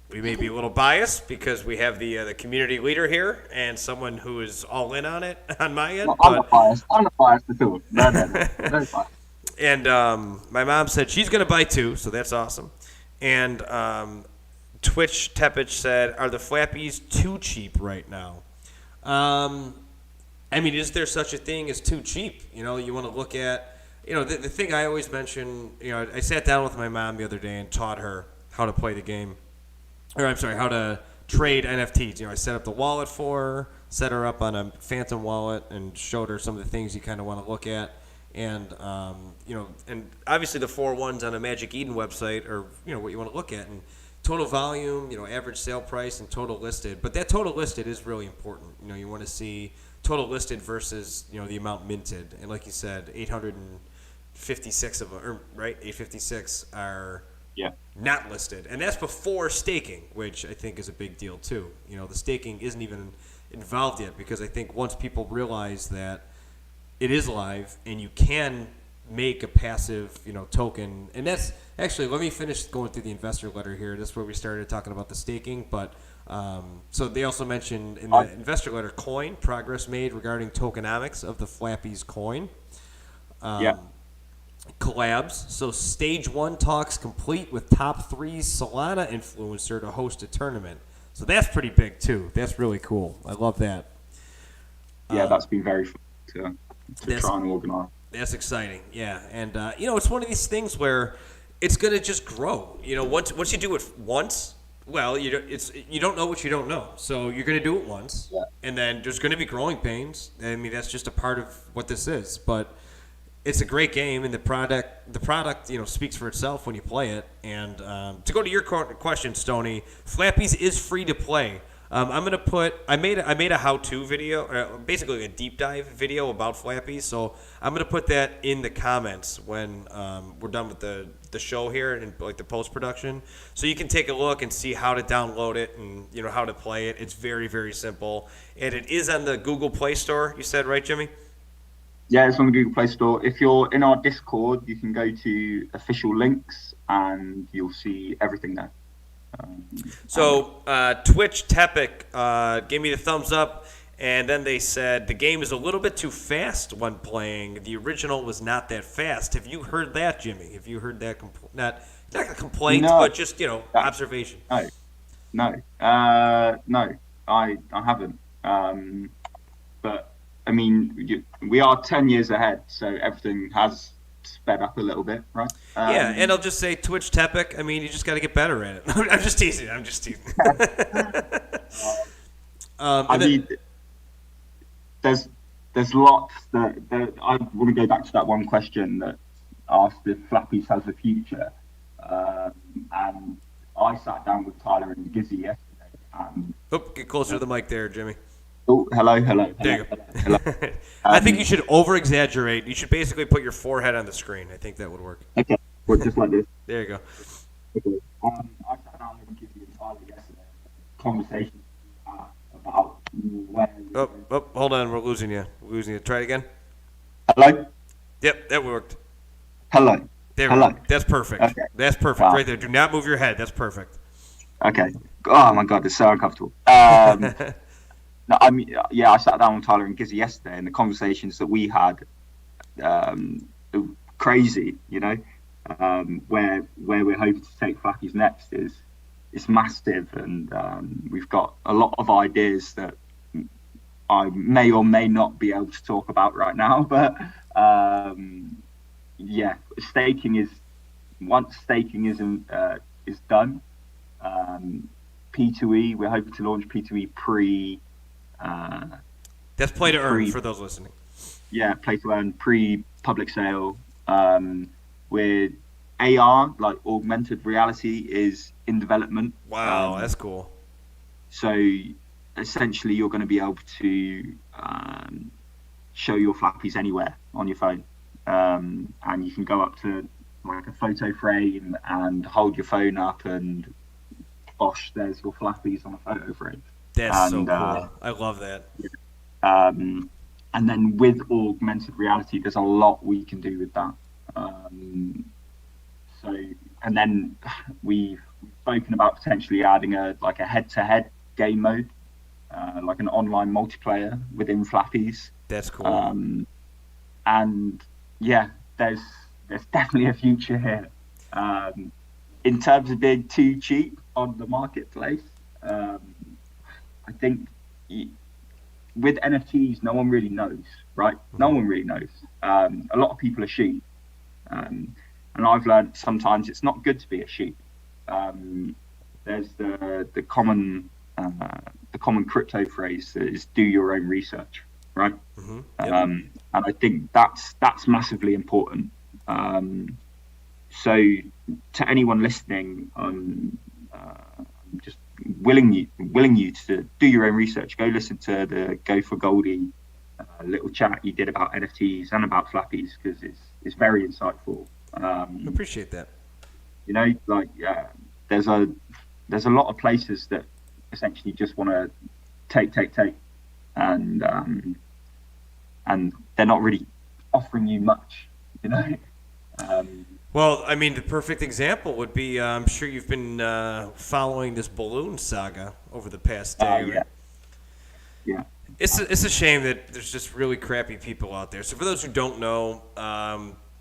We may be a little biased because we have the community leader here and someone who is all in on it on my end. No, I'm not biased. I'm not biased at all. No bias. And my mom said she's going to buy 2, so that's awesome. And Twitch Tepich said, "Are the Flappies too cheap right now?" I mean, is there such a thing as too cheap? You know, you want to look at, the thing I always mention, I sat down with my mom the other day and taught her how to play the game. Or I'm sorry, how to trade NFTs. I set up the wallet for her, set her up on a Phantom wallet, and showed her some of the things you kind of want to look at. And, and obviously the 4 ones on a Magic Eden website are, what you want to look at. And total volume, average sale price, and total listed. But that total listed is really important. You want to see total listed versus, the amount minted. And like you said, 856 of them, or, right, 856 are not listed. And that's before staking, which I think is a big deal too. The staking isn't even involved yet because I think once people realize that it is live and you can make a passive, token. And that's actually, let me finish going through the investor letter here. That's where we started talking about the staking. But so they also mentioned in the investor letter coin, progress made regarding tokenomics of the Flappiz coin. Collabs. So stage 1 talks complete with top 3 Solana influencer to host a tournament. So that's pretty big too. That's really cool. I love that. Yeah, that's been very fun to try and organize. That's exciting. Yeah, and it's one of these things where it's gonna just grow. Once you do it once, well, you don't know what you don't know. So you're gonna do it once, and then there's gonna be growing pains. I mean, that's just a part of what this is. But it's a great game, and the product, speaks for itself when you play it. And to go to your question, Stoney, Flappiz is free to play. I'm gonna put. I made a how-to video, basically a deep dive video about Flappiz. So I'm gonna put that in the comments when we're done with the show here and like the post production. So you can take a look and see how to download it and how to play it. It's very, very simple, and it is on the Google Play Store. You said, right, Jimmy? Yeah, it's on the Google Play Store. If you're in our Discord, you can go to official links and you'll see everything there. So Twitch Tepic gave me the thumbs up, and then they said the game is a little bit too fast when playing. The original was not that fast. Have you heard that, Jimmy? Have you heard that? Not a complaint, but just observation. No, I haven't. But I mean, we are 10 years ahead, so everything has sped up a little bit, right? Yeah, and I'll just say Twitch Tepic. I mean, you just got to get better at it. I'm just teasing. I mean, there's lots that I want to go back to that one question that asked if Flappiz has a future, and I sat down with Tyler and Gizzy yesterday. Get closer to the mic there, Jimmy. Oh, hello. There you go. Hello. I think you should over-exaggerate. You should basically put your forehead on the screen. I think that would work. Okay, well, just like this. There you go. Okay. I sat down with Gizzy and Tyler yesterday. Conversation about where. Hold on. We're losing you. Try it again. Hello? Yep, that worked. Hello. There Hello. we go. That's perfect. Okay. That's perfect right there. Do not move your head. That's perfect. Okay. Oh, my God. It's so uncomfortable. No, I mean, yeah, I sat down with Tyler and Gizzy yesterday, and the conversations that we had, crazy, where we're hoping to take Flappiz next is massive, and we've got a lot of ideas that I may or may not be able to talk about right now, but yeah, once staking is done, P2E, we're hoping to launch P2E pre. That's play to earn for those listening. Yeah, play to earn pre-public sale. With AR, like augmented reality, is in development. Wow, that's cool. So essentially you're going to be able to show your Flappies anywhere on your phone, and you can go up to like a photo frame and hold your phone up, and bosh, there's your Flappies on a photo frame. That's so cool. I love that. And then with augmented reality, there's a lot we can do with that. And then we've spoken about potentially adding a head-to-head game mode, like an online multiplayer within Flappies. That's cool. And yeah, there's definitely a future here. In terms of being too cheap on the marketplace, I think with NFTs, no one really knows, right? No one really knows. A lot of people are sheep. And I've learned sometimes it's not good to be a sheep. There's the common crypto phrase that is do your own research, right? Mm-hmm. Yep. And I think that's massively important. So to anyone listening, I'm just willing you to do your own research. Go listen to the Go4TheGoldy little chat you did about NFTs and about Flappies, because it's very insightful. I appreciate that. You know, like there's a lot of places that essentially just want to take, and they're not really offering you much, you know. Well, I mean, the perfect example would be, I'm sure you've been following this balloon saga over the past day. Yeah. Yeah. It's a shame that there's just really crappy people out there. So for those who don't know,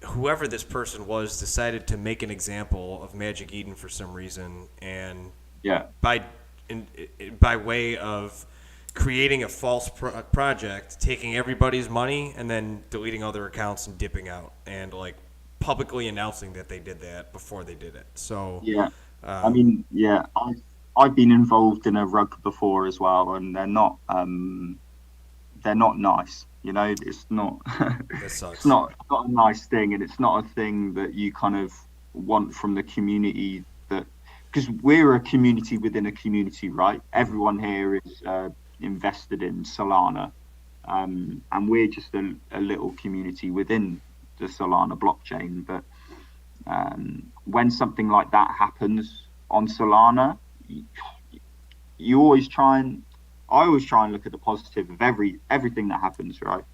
whoever this person was decided to make an example of Magic Eden for some reason, and by way of creating a false project, taking everybody's money and then deleting other accounts and dipping out, and like publicly announcing that they did that before they did it. So I mean, I've been involved in a rug before as well, and they're not nice. You know, it's not. That sucks. It's not a nice thing, and it's not a thing that you kind of want from the community. Because we're a community within a community, right? Everyone here is invested in Solana, and we're just a little community within the Solana blockchain. But when something like that happens on Solana, I always try and look at the positive of everything that happens, right?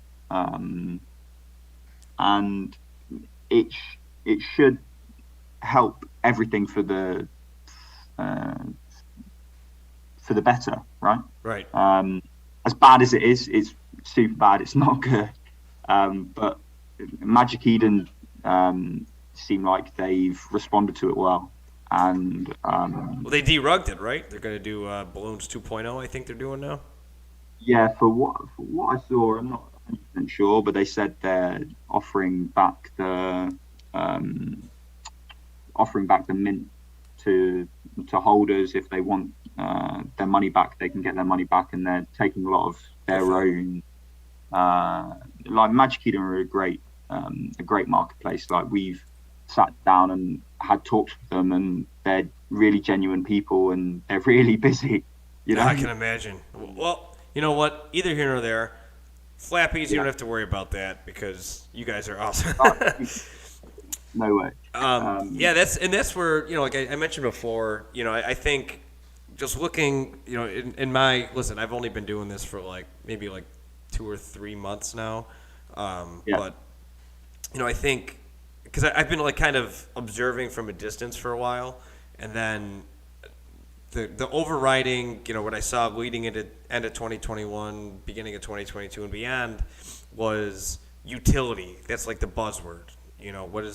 And it should help everything for the better, right? Right. As bad as it is, it's super bad. It's not good. But Magic Eden seem like they've responded to it well. And well, they derugged it, right? They're going to do Balloons 2.0. I think they're doing now. Yeah, for what I saw, I'm not 100% sure, but they said they're offering back the mint to holders. If they want their money back, they can get their money back, and they're taking a lot of their own. Like Magic Eden are a great marketplace. Like we've sat down and had talks with them, and they're really genuine people, and they're really busy. You know, I can imagine. Well, you know what? Either here or there, Flappies, you don't have to worry about that because you guys are awesome. No way. That's where, you know, like I mentioned before, you know, I think just looking, you know, in my listen, I've only been doing this for maybe 2 or 3 months now, but you know, I think. Because I've been kind of observing from a distance for a while, and then the overriding, you know, what I saw leading into end of 2021, beginning of 2022 and beyond, was utility. That's like the buzzword. You know, what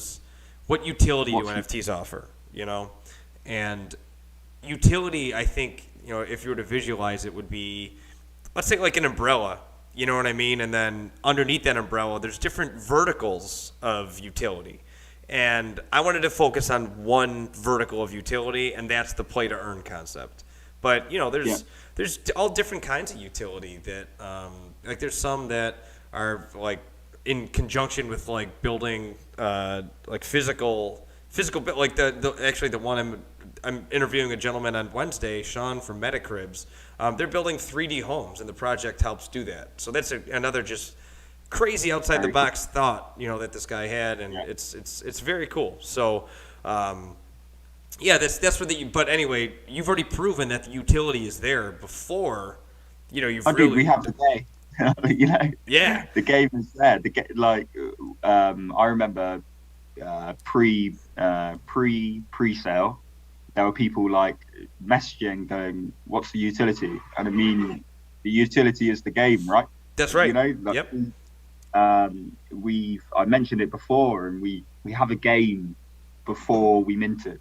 utility do NFTs offer? You know, and utility, I think, you know, if you were to visualize it, would be, let's say like an umbrella. You know what I mean? And then underneath that umbrella, there's different verticals of utility. And I wanted to focus on one vertical of utility, and that's the play to earn concept. But, you know, there's all different kinds of utility that, there's some that are in conjunction with building physical, like the one I'm interviewing a gentleman on Wednesday, Sean from MetaCribs. They're building 3D homes, and the project helps do that. So that's another just crazy outside the box thought, that this guy had, and it's very cool. So, that's where but anyway, you've already proven that the utility is there before, you've really. Dude, we have the day. Yeah. The game is there. I remember pre-sale, there were people like messaging going, "What's the utility?" And I mean, the utility is the game, right? That's right. Yep. I mentioned it before, and we have a game before we minted.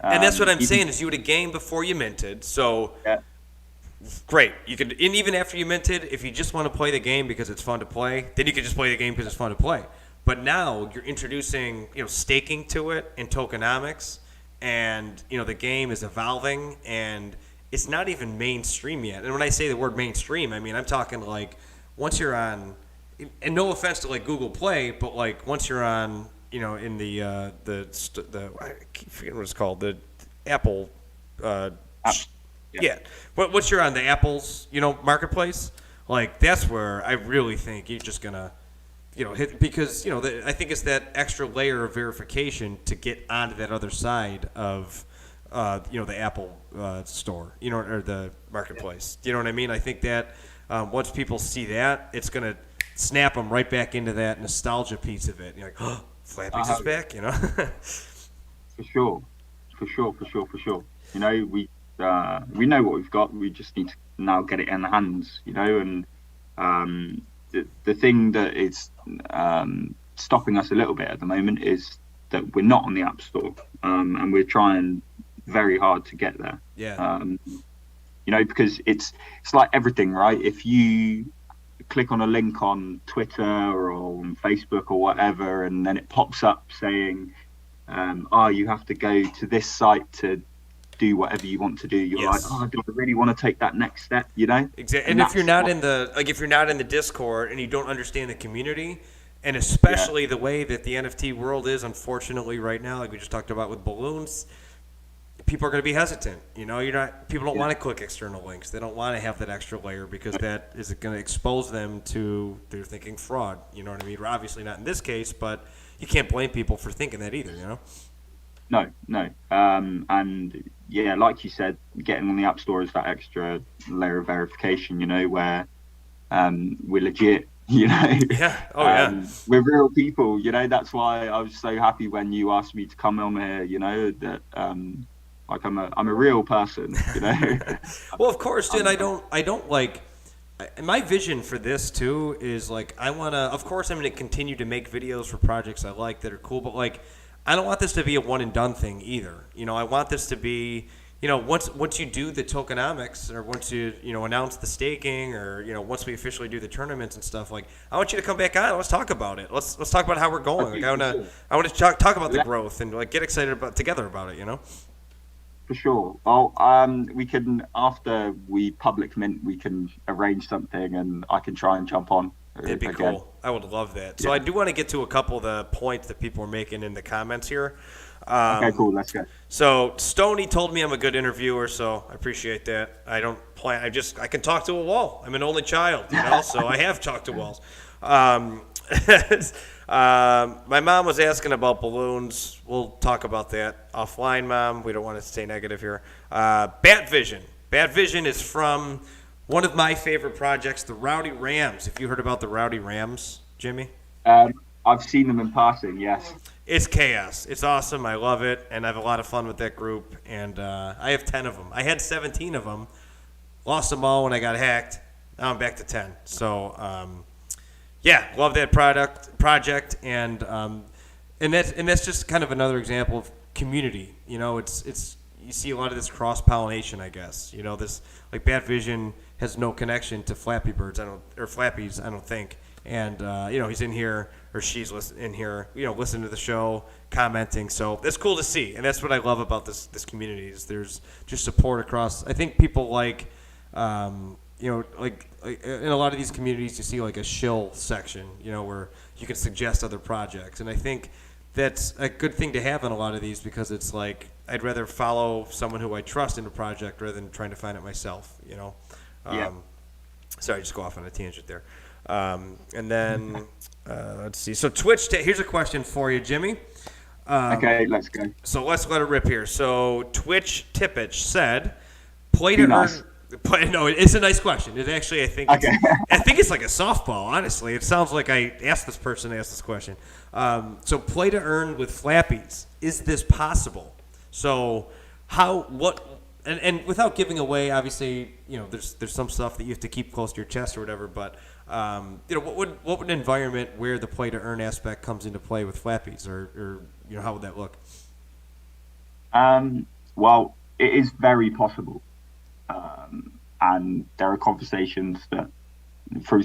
And that's what I'm saying is you had a game before you minted, so. Yeah. Great. You could, and even after you minted, if you just want to play the game because it's fun to play, then you could just play the game because it's fun to play. But now you're introducing, staking to it and tokenomics, and the game is evolving, and it's not even mainstream yet. And when I say the word mainstream, I mean I'm talking like once you're on, and no offense to like Google Play, but like once you're on, in the I keep forgetting what it's called, the Apple. Yeah. Once you're on the Apple's, marketplace, like that's where I really think you're just gonna, hit, because I think it's that extra layer of verification to get onto that other side of, the Apple store, or the marketplace. You know what I mean? I think that once people see that, it's gonna snap them right back into that nostalgia piece of it. You're like, oh, Flappyz is back, For sure. We know what we've got. We just need to now get it in the hands, and the thing that is stopping us a little bit at the moment is that we're not on the App Store, and we're trying very hard to get there. Yeah. Because it's like everything, right? If you click on a link on Twitter or on Facebook or whatever, and then it pops up saying, you have to go to this site to do whatever you want to do. You're like, do I really want to take that next step? Exactly. And if you're not in the Discord and you don't understand the community, and especially the way that the NFT world is, unfortunately, right now, like we just talked about with balloons, people are going to be hesitant. People don't want to click external links. They don't want to have that extra layer because that is going to expose them to they're thinking fraud. You know what I mean? Obviously not in this case, but you can't blame people for thinking that either. No. And yeah, like you said, getting on the App Store is that extra layer of verification, where we're legit, Yeah. Oh, yeah. We're real people, That's why I was so happy when you asked me to come on here, that like I'm a real person, Well, of course, dude. I don't like. My vision for this too is like I want to. Of course, I'm going to continue to make videos for projects I like that are cool, but like. I don't want this to be a one and done thing either. I want this to be, once you do the tokenomics, or once you announce the staking, or once we officially do the tournaments and stuff, like I want you to come back on. Let's talk about it. Let's talk about how we're going. Like, I want to talk about the growth and like get excited together about it. For sure. Well, we can, after we public mint, we can arrange something, and I can try and jump on. It'd be cool. I would love that. So I do want to get to a couple of the points that people are making in the comments here. Okay, cool. Let's go. So Stoney told me I'm a good interviewer, so I appreciate that. I can talk to a wall. I'm an only child, so I have talked to walls. My mom was asking about balloons. We'll talk about that offline, Mom. We don't want to stay negative here. Bat Vision. Bat Vision is from one of my favorite projects, the Rowdy Rams. If you heard about the Rowdy Rams, Jimmy? I've seen them in passing, yes. It's chaos. It's awesome. I love it, and I have a lot of fun with that group. And I have 10 of them. I had 17 of them. Lost them all when I got hacked. Now I'm back to 10. So, love that project. And that's just kind of another example of community. It's you see a lot of this cross-pollination, I guess. This like Bat Vision has no connection to Flappyz, I don't think. And he's in here, or she's in here, listening to the show, commenting. So it's cool to see, and that's what I love about this community. Is there's just support across. I think people like in a lot of these communities, you see like a shill section, where you can suggest other projects, and I think that's a good thing to have in a lot of these because it's like I'd rather follow someone who I trust in a project rather than trying to find it myself. Sorry, just go off on a tangent there. And then let's see. So Twitch. Here's a question for you, Jimmy. Okay, let's go. So let's let it rip here. So Twitch Tippich said, "Play to earn." No, it's a nice question. It actually, I think it's like a softball. Honestly, it sounds like I asked this person to ask this question. So play to earn with Flappies. Is this possible? So and without giving away, obviously, there's some stuff that you have to keep close to your chest or whatever. But what would an environment where the play to earn aspect comes into play with Flappies, or how would that look? Well, it is very possible. And there are conversations that,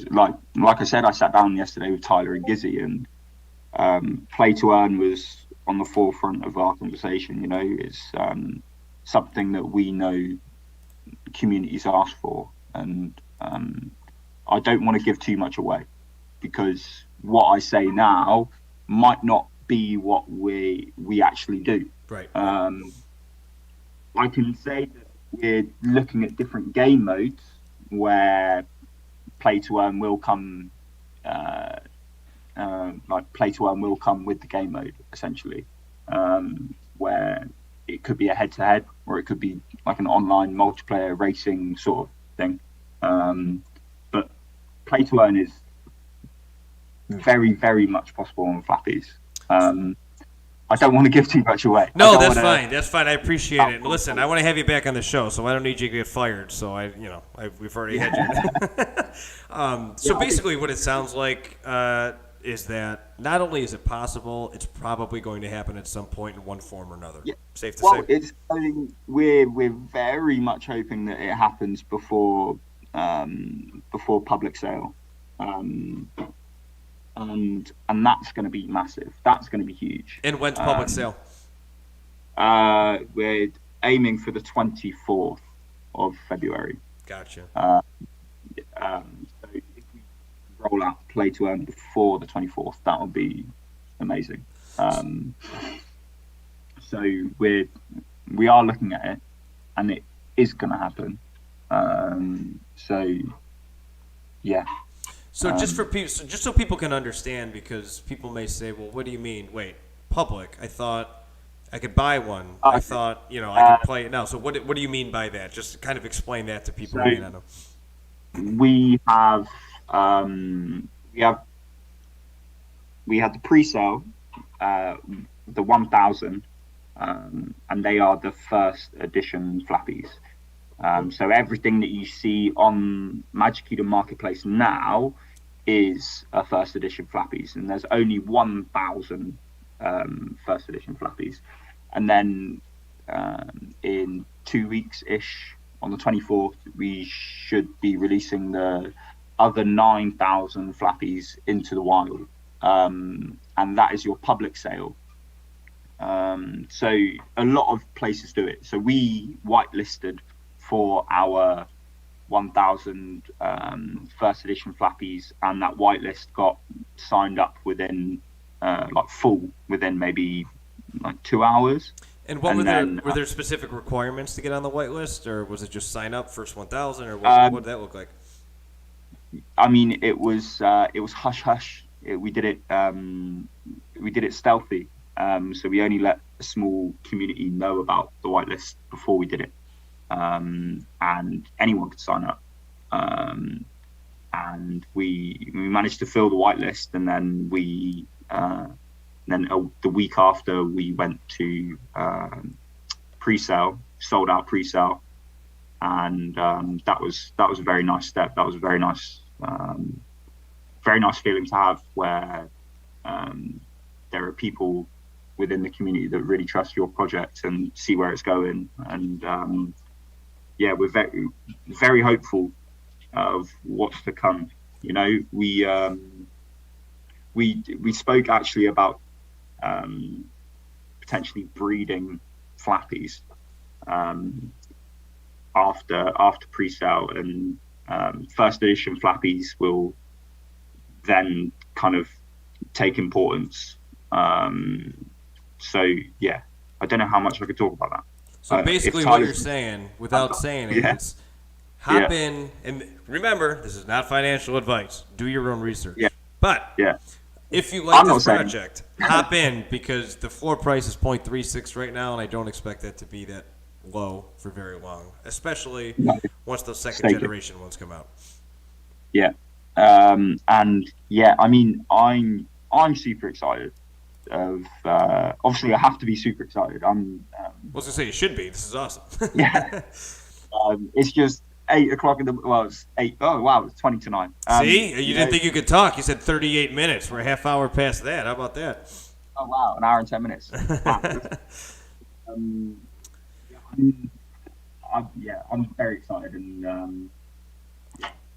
like I said, I sat down yesterday with Tyler and Gizzy, and play to earn was on the forefront of our conversation. It's something that we know communities ask for, and I don't want to give too much away, because what I say now might not be what we actually do. Right. I can say that we're looking at different game modes where play to earn will come, play to earn will come with the game mode, essentially, where it could be a head-to-head, or it could be like an online multiplayer racing sort of thing. But play to earn is very, very much possible on Flappies. I don't want to give too much away. No, that's fine. That's fine. I appreciate it. And listen, I want to have you back on the show, so I don't need you to get fired. So we've already had you. So basically, what it sounds like is that not only is it possible, it's probably going to happen at some point in one form or another. Yeah. Safe to say. We're very much hoping that it happens before public sale. And that's going to be massive. That's going to be huge. And when's public sale? We're aiming for the 24th of February. Gotcha. So if we roll out play to earn before the 24th, that would be amazing. So we are looking at it, and it is going to happen. So yeah. So just for people, just so people can understand, because people may say, "Well, what do you mean? Wait, public? I thought I could buy one. I thought I could play it now." So what do you mean by that? Just kind of explain that to people who may not know. We have the pre-sale, the 1,000, and they are the first edition Flappies. So everything that you see on Magic Eden Marketplace now is a first edition Flappies, and there's only 1,000 first edition Flappies. And then in 2 weeks-ish, on the 24th, we should be releasing the other 9,000 Flappies into the wild. And that is your public sale. So a lot of places do it. So we whitelisted for our 1,000 first edition Flappies, and that whitelist got signed up within within maybe 2 hours. And were there specific requirements to get on the whitelist, or was it just sign up first 1,000, or what did that look like? I mean, it was hush hush. We did it stealthy. So we only let a small community know about the whitelist before we did it. And anyone could sign up. And we managed to fill the whitelist, and then the week after we went to pre-sale, sold out pre-sale, and that was a very nice step. That was a very nice feeling to have, where there are people within the community that really trust your project and see where it's going. And we're very, very hopeful of what's to come. We spoke actually about potentially breeding Flappies after pre-sale, and first edition Flappies will then kind of take importance. So yeah, I don't know how much I could talk about that. So basically what you're saying, without saying it, is hop in, and remember, this is not financial advice. Do your own research. Yeah. But if you like this project, hop in, because the floor price is 0.36 right now, and I don't expect that to be that low for very long, especially once those second generation ones come out. Yeah. And yeah, I mean, I'm super excited. Obviously, I have to be super excited. I was gonna say, you should be. This is awesome. Yeah. It's just 8 o'clock in the. Well, it's 8. Oh wow, it's 20 to 9. See, you didn't think you could talk. You said 38 minutes. We're a half hour past that. How about that? Oh wow, an hour and 10 minutes. I'm very excited and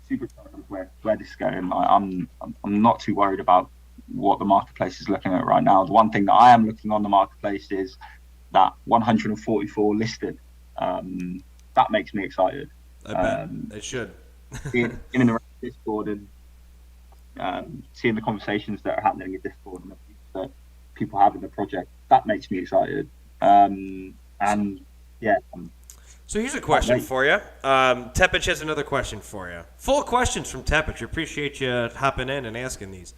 super excited where this is going. I'm not too worried about what the marketplace is looking at right now. The one thing that I am looking on the marketplace is that 144 listed. That makes me excited. I bet it should. in the Discord and seeing the conversations that are happening in Discord and that people have in the project, that makes me excited. So here's a question for you. Tepich has another question for you. Full questions from Tepich. Appreciate you hopping in and asking these.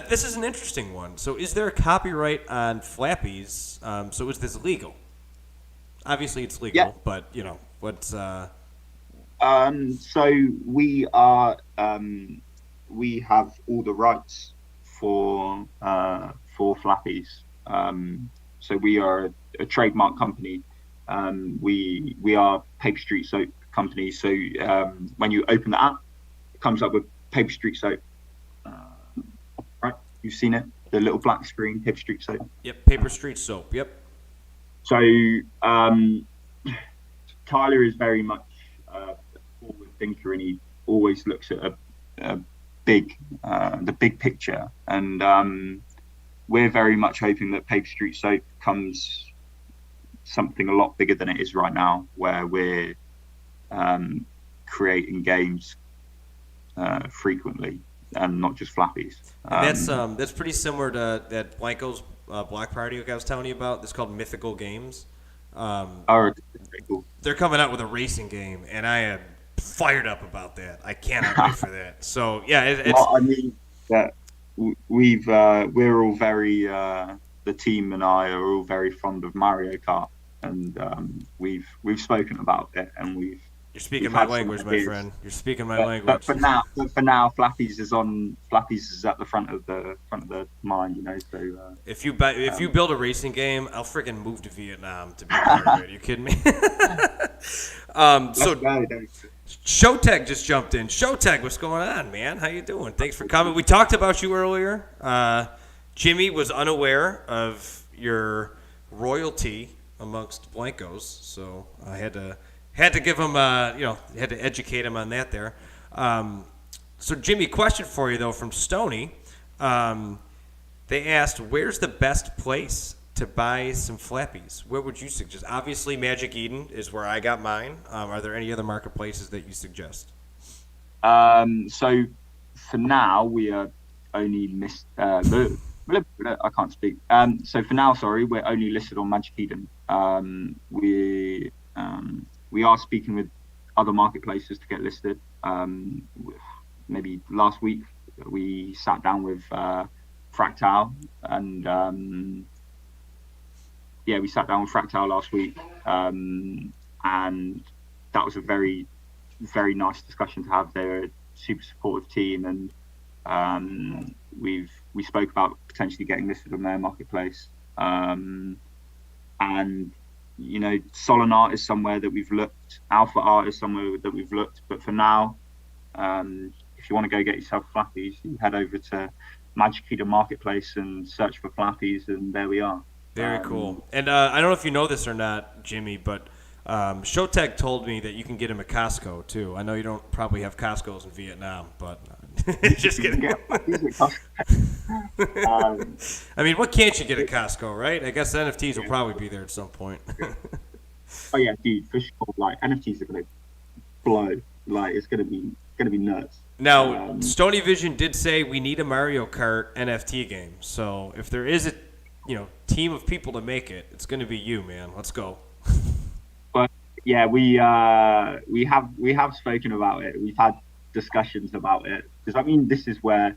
This is an interesting one. So is there a copyright on Flappies? So is this legal? Obviously it's legal, but what's... So we are, we have all the rights for Flappies. So we are a trademark company. We are Paper Street Soap company. So when you open the app, it comes up with Paper Street Soap. Right? You've seen it, the little black screen, Paper Street Soap. Yep, Paper Street Soap. Yep. So Tyler is very much a forward thinker, and he always looks at the big picture. And we're very much hoping that Paper Street Soap becomes something a lot bigger than it is right now, where we're creating games frequently and not just Flappies. That's pretty similar to that Blanco's block party I was telling you about. It's called Mythical Games. Cool. They're coming out with a racing game, and I am fired up about that. I cannot wait for that. So yeah, we're all very the team and I are all very fond of Mario Kart, and we've spoken about it, and You're speaking my language, my friend. You're speaking my language. But for now, Flappies is at the front of the mind, So if you build a racing game, I'll freaking move to Vietnam to be part of it. Are you kidding me? Showtech just jumped in. Showtech, what's going on, man? How you doing? Thanks for coming. We talked about you earlier. Jimmy was unaware of your royalty amongst Blancos, so I had to give him, had to educate him on that there. So Jimmy, question for you though from Stony. They asked, where's the best place to buy some Flappies? Where would you suggest? Obviously, Magic Eden is where I got mine. Are there any other marketplaces that you suggest? So for now, we are only I can't speak. So for now, we're only listed on Magic Eden. We are speaking with other marketplaces to get listed. Maybe last week we sat down with Fractal, and we sat down with Fractal last week, and that was a very, very nice discussion to have. They're a super supportive team, and we spoke about potentially getting listed on their marketplace, and Solana is somewhere that we've looked. Alpha Art is somewhere that we've looked. But for now, if you want to go get yourself Flappies, you head over to Magic Eden Marketplace and search for Flappies, and there we are. Very cool. And I don't know if you know this or not, Jimmy, but Showtech told me that you can get him at Costco, too. I know you don't probably have Costco's in Vietnam, but just kidding. I mean, what can't you get at Costco, right? I guess NFTs will probably be there at some point. Oh yeah, dude, for sure. Like NFTs are gonna blow. Like it's gonna be nuts. Now, Stony Vision did say we need a Mario Kart NFT game. So if there is team of people to make it, it's going to be you, man. Let's go. But yeah, we have spoken about it. We've had discussions about it, because I mean, this is where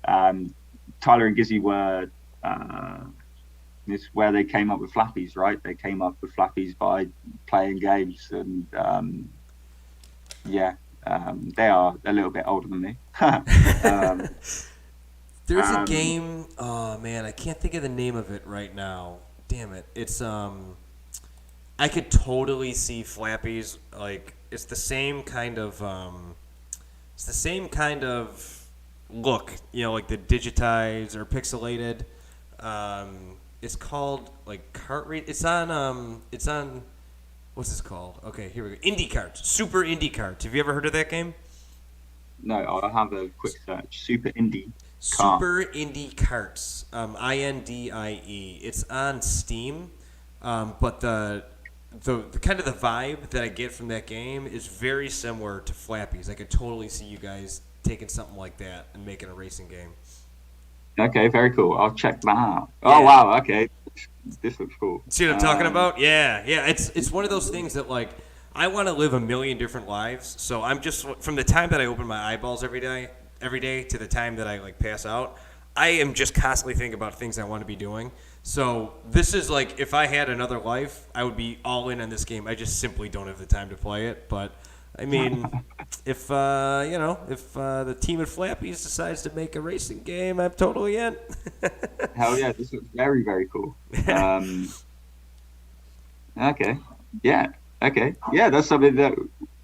Tyler and Gizzy were. This is where they came up with Flappies, right? They came up with Flappies by playing games, and they are a little bit older than me. There's a game. Oh man, I can't think of the name of it right now. Damn it! It's I could totally see Flappyz. Like, it's the same kind of look. Like the digitized or pixelated. It's called like cart rate. It's on. What's this called? Okay, here we go. Indie Carts. Super Indie Carts. Have you ever heard of that game? No, I'll have a quick search. Super Indie Carts. INDIE. It's on Steam, but the kind of the vibe that I get from that game is very similar to Flappyz. I could totally see you guys taking something like that and making a racing game. Okay, very cool. I'll check that out. Oh, wow. Okay. This looks cool. See what I'm talking about? Yeah. It's one of those things that, like, I want to live a million different lives. So I'm just, from the time that I open my eyeballs every day to the time that I, like, pass out, I am just constantly thinking about things I want to be doing. So this is like, if I had another life, I would be all in on this game. I just simply don't have the time to play it. But I mean, if the team at Flappyz decides to make a racing game, I'm totally in. Hell yeah, this looks very, very cool. Okay. Yeah. Okay. Yeah, that's something that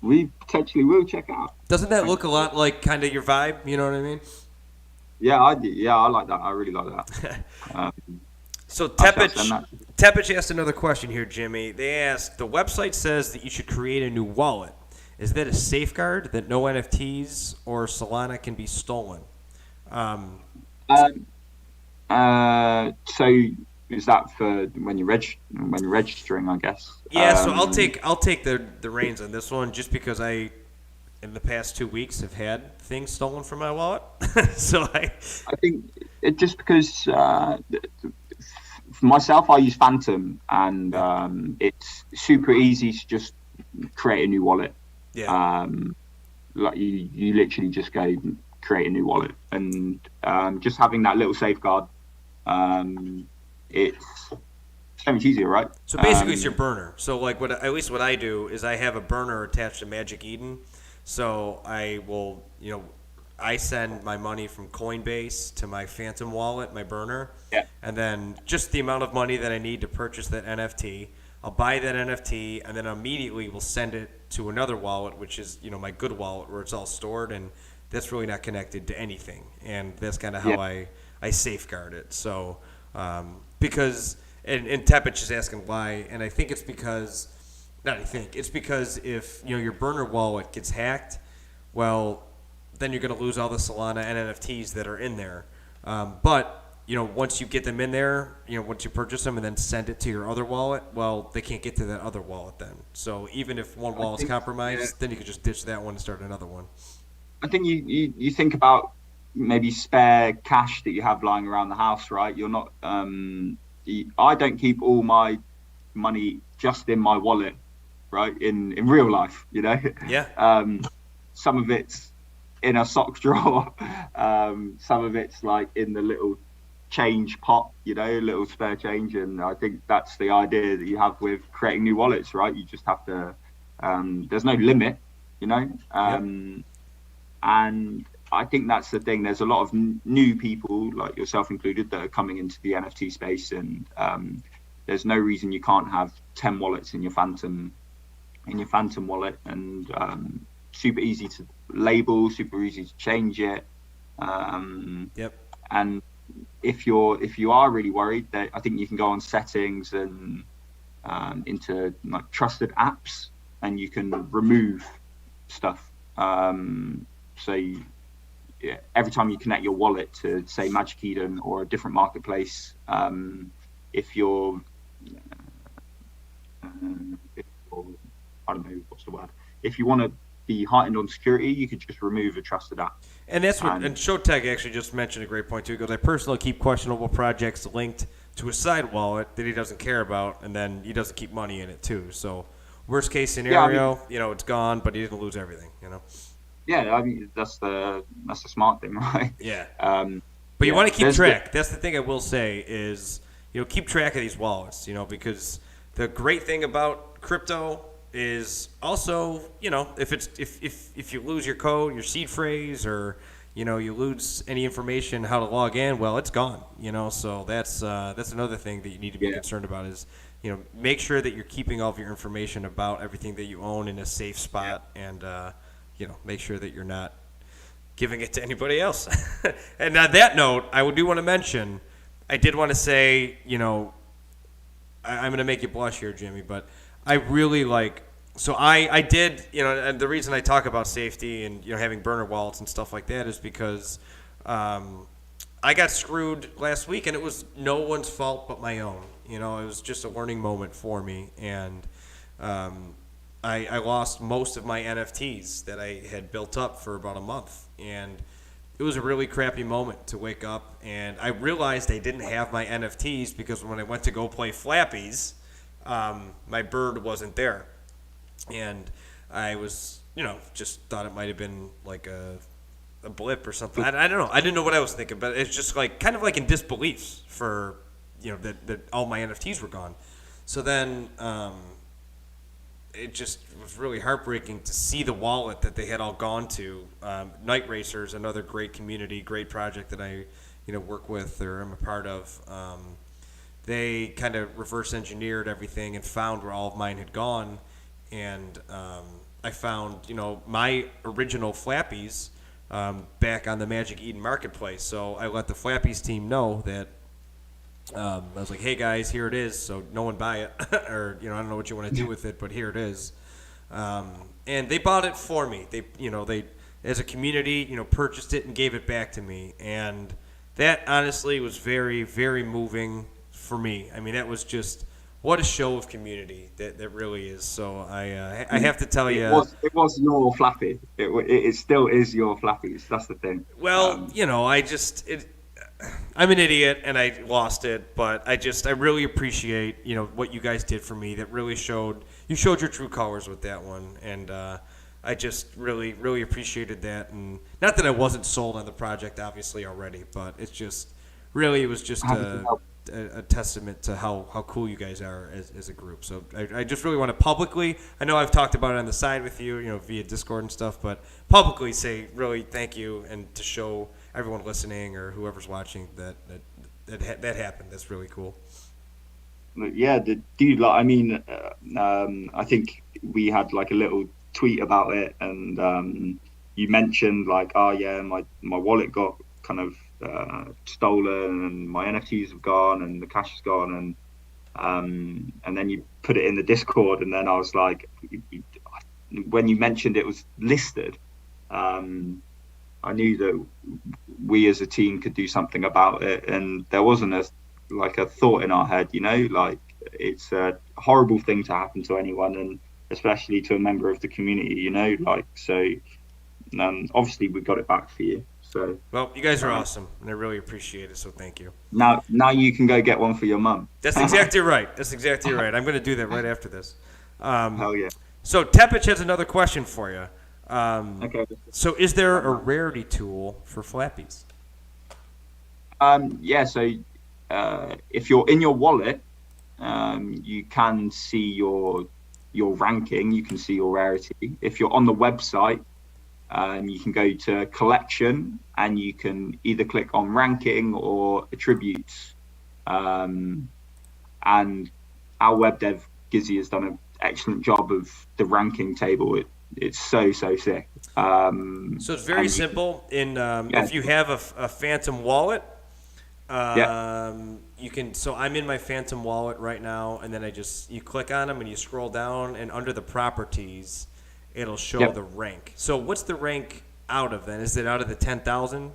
we potentially will check out. Doesn't that look a lot like kind of your vibe? You know what I mean? Yeah, I do. Yeah, I like that. I really like that. So Tepich asked another question here, Jimmy. They asked, the website says that you should create a new wallet. Is that a safeguard that no NFTs or Solana can be stolen? So is that for when you're registering, I guess? Yeah. So I'll take the reins on this one, just because I, in the past 2 weeks, have had things stolen from my wallet. So I think it just because for myself, I use Phantom, and it's super easy to just create a new wallet. Yeah. Like you literally just go create a new wallet, and just having that little safeguard, it's so much easier, right? So basically, it's your burner. So like what I do is I have a burner attached to Magic Eden. So I will, I send my money from Coinbase to my Phantom wallet, my burner, and then just the amount of money that I need to purchase that NFT. I'll buy that NFT, and then immediately will send it to another wallet, which is, my good wallet, where it's all stored, and that's really not connected to anything. And that's kind of how I safeguard it. So because, and Tepich is asking why, and I think it's because, it's because if, your burner wallet gets hacked, well, then you're going to lose all the Solana and NFTs that are in there. But once you get them in there, once you purchase them and then send it to your other wallet, well, they can't get to that other wallet then. So even if one wallet's compromised, then you could just ditch that one and start another one. I think you think about maybe spare cash that you have lying around the house, right? You're not. I don't keep all my money just in my wallet, right? In real life, Yeah. Some of it's in a sock drawer. Some of it's like in the little change pot, a little spare change. And I think that's the idea that you have with creating new wallets, right? You just have to, there's no limit, and I think that's the thing. There's a lot of new people, like yourself included, that are coming into the NFT space, and there's no reason you can't have 10 wallets in your Phantom wallet, and super easy to label, super easy to change it. And if you are really worried, that I think you can go on settings and into like trusted apps, and you can remove stuff. Every time you connect your wallet to, say, Magic Eden or a different marketplace, if you're I don't know what's the word. If you want to be heightened on security, you could just remove a trusted app. And that's what. And Showtech actually just mentioned a great point too. Because I personally keep questionable projects linked to a side wallet that he doesn't care about, and then he doesn't keep money in it too. So worst case scenario, it's gone, but he didn't lose everything. Yeah, I mean that's the smart thing, right? Yeah. But you want to keep track. That's the thing I will say is, keep track of these wallets, because the great thing about crypto is also, if you lose your code, your seed phrase, or you lose any information how to log in, well, it's gone. So that's another thing that you need to be concerned about is, make sure that you're keeping all of your information about everything that you own in a safe spot, and make sure that you're not giving it to anybody else. And on that note, I do want to mention, I did want to say, I'm going to make you blush here, Jimmy, but I really I did, and the reason I talk about safety and, having burner wallets and stuff like that is because I got screwed last week, and it was no one's fault but my own. It was just a learning moment for me, and I lost most of my NFTs that I had built up for about a month, and it was a really crappy moment to wake up, and I realized I didn't have my NFTs because when I went to go play Flappyz, my bird wasn't there, and I was, just thought it might have been like a blip or something. I don't know. I didn't know what I was thinking, but it's just kind of like in disbelief for, that all my NFTs were gone. So then, it just was really heartbreaking to see the wallet that they had all gone to. Night Racers, another great community, great project that I, work with or am a part of. They kind of reverse engineered everything and found where all of mine had gone. And I found, my original Flappies back on the Magic Eden Marketplace. So I let the Flappies team know that I was like, hey guys, here it is. So no one buy it, or I don't know what you want to do with it, but here it is. And they bought it for me. They as a community, purchased it and gave it back to me. And that honestly was very, very moving for me. I mean, that was just what a show of community that really is. So I have to tell you, it was your Flappy. It still is your Flappies. That's the thing. Well, I'm an idiot and I lost it, but I really appreciate, what you guys did for me. That really showed your true colors with that one. And I just really, really appreciated that. And not that I wasn't sold on the project, obviously, already, but it's just really, it was just a testament to how cool you guys are as a group. So I just really want to publicly, I know I've talked about it on the side with you, via Discord and stuff, but publicly say really thank you, and to show everyone listening or whoever's watching that happened. That's really cool. Yeah, dude. I think we had a little tweet about it, and you mentioned my wallet got kind of stolen, and my NFTs have gone, and the cash is gone, and then you put it in the Discord, and then I was like, when you mentioned it was listed, I knew that we as a team could do something about it, and there wasn't a thought in our head, it's a horrible thing to happen to anyone, and especially to a member of the community, so obviously we got it back for you. So well, you guys are awesome, and I really appreciate it. So thank you. Now you can go get one for your mum. That's exactly right. I'm going to do that right after this. Hell yeah. So Tepich has another question for you. Okay. So is there a rarity tool for Flappyz? Yeah. So if you're in your wallet, you can see your ranking. You can see your rarity. If you're on the website, you can go to collection, and you can either click on ranking or attributes. And our web dev Gizzy has done an excellent job of the ranking table. It's so sick. So it's very simple. If you have a Phantom wallet, you can. So I'm in my Phantom wallet right now, and then you click on them and you scroll down, and under the properties, it'll show the rank. So what's the rank out of then? Is it out of the 10,000?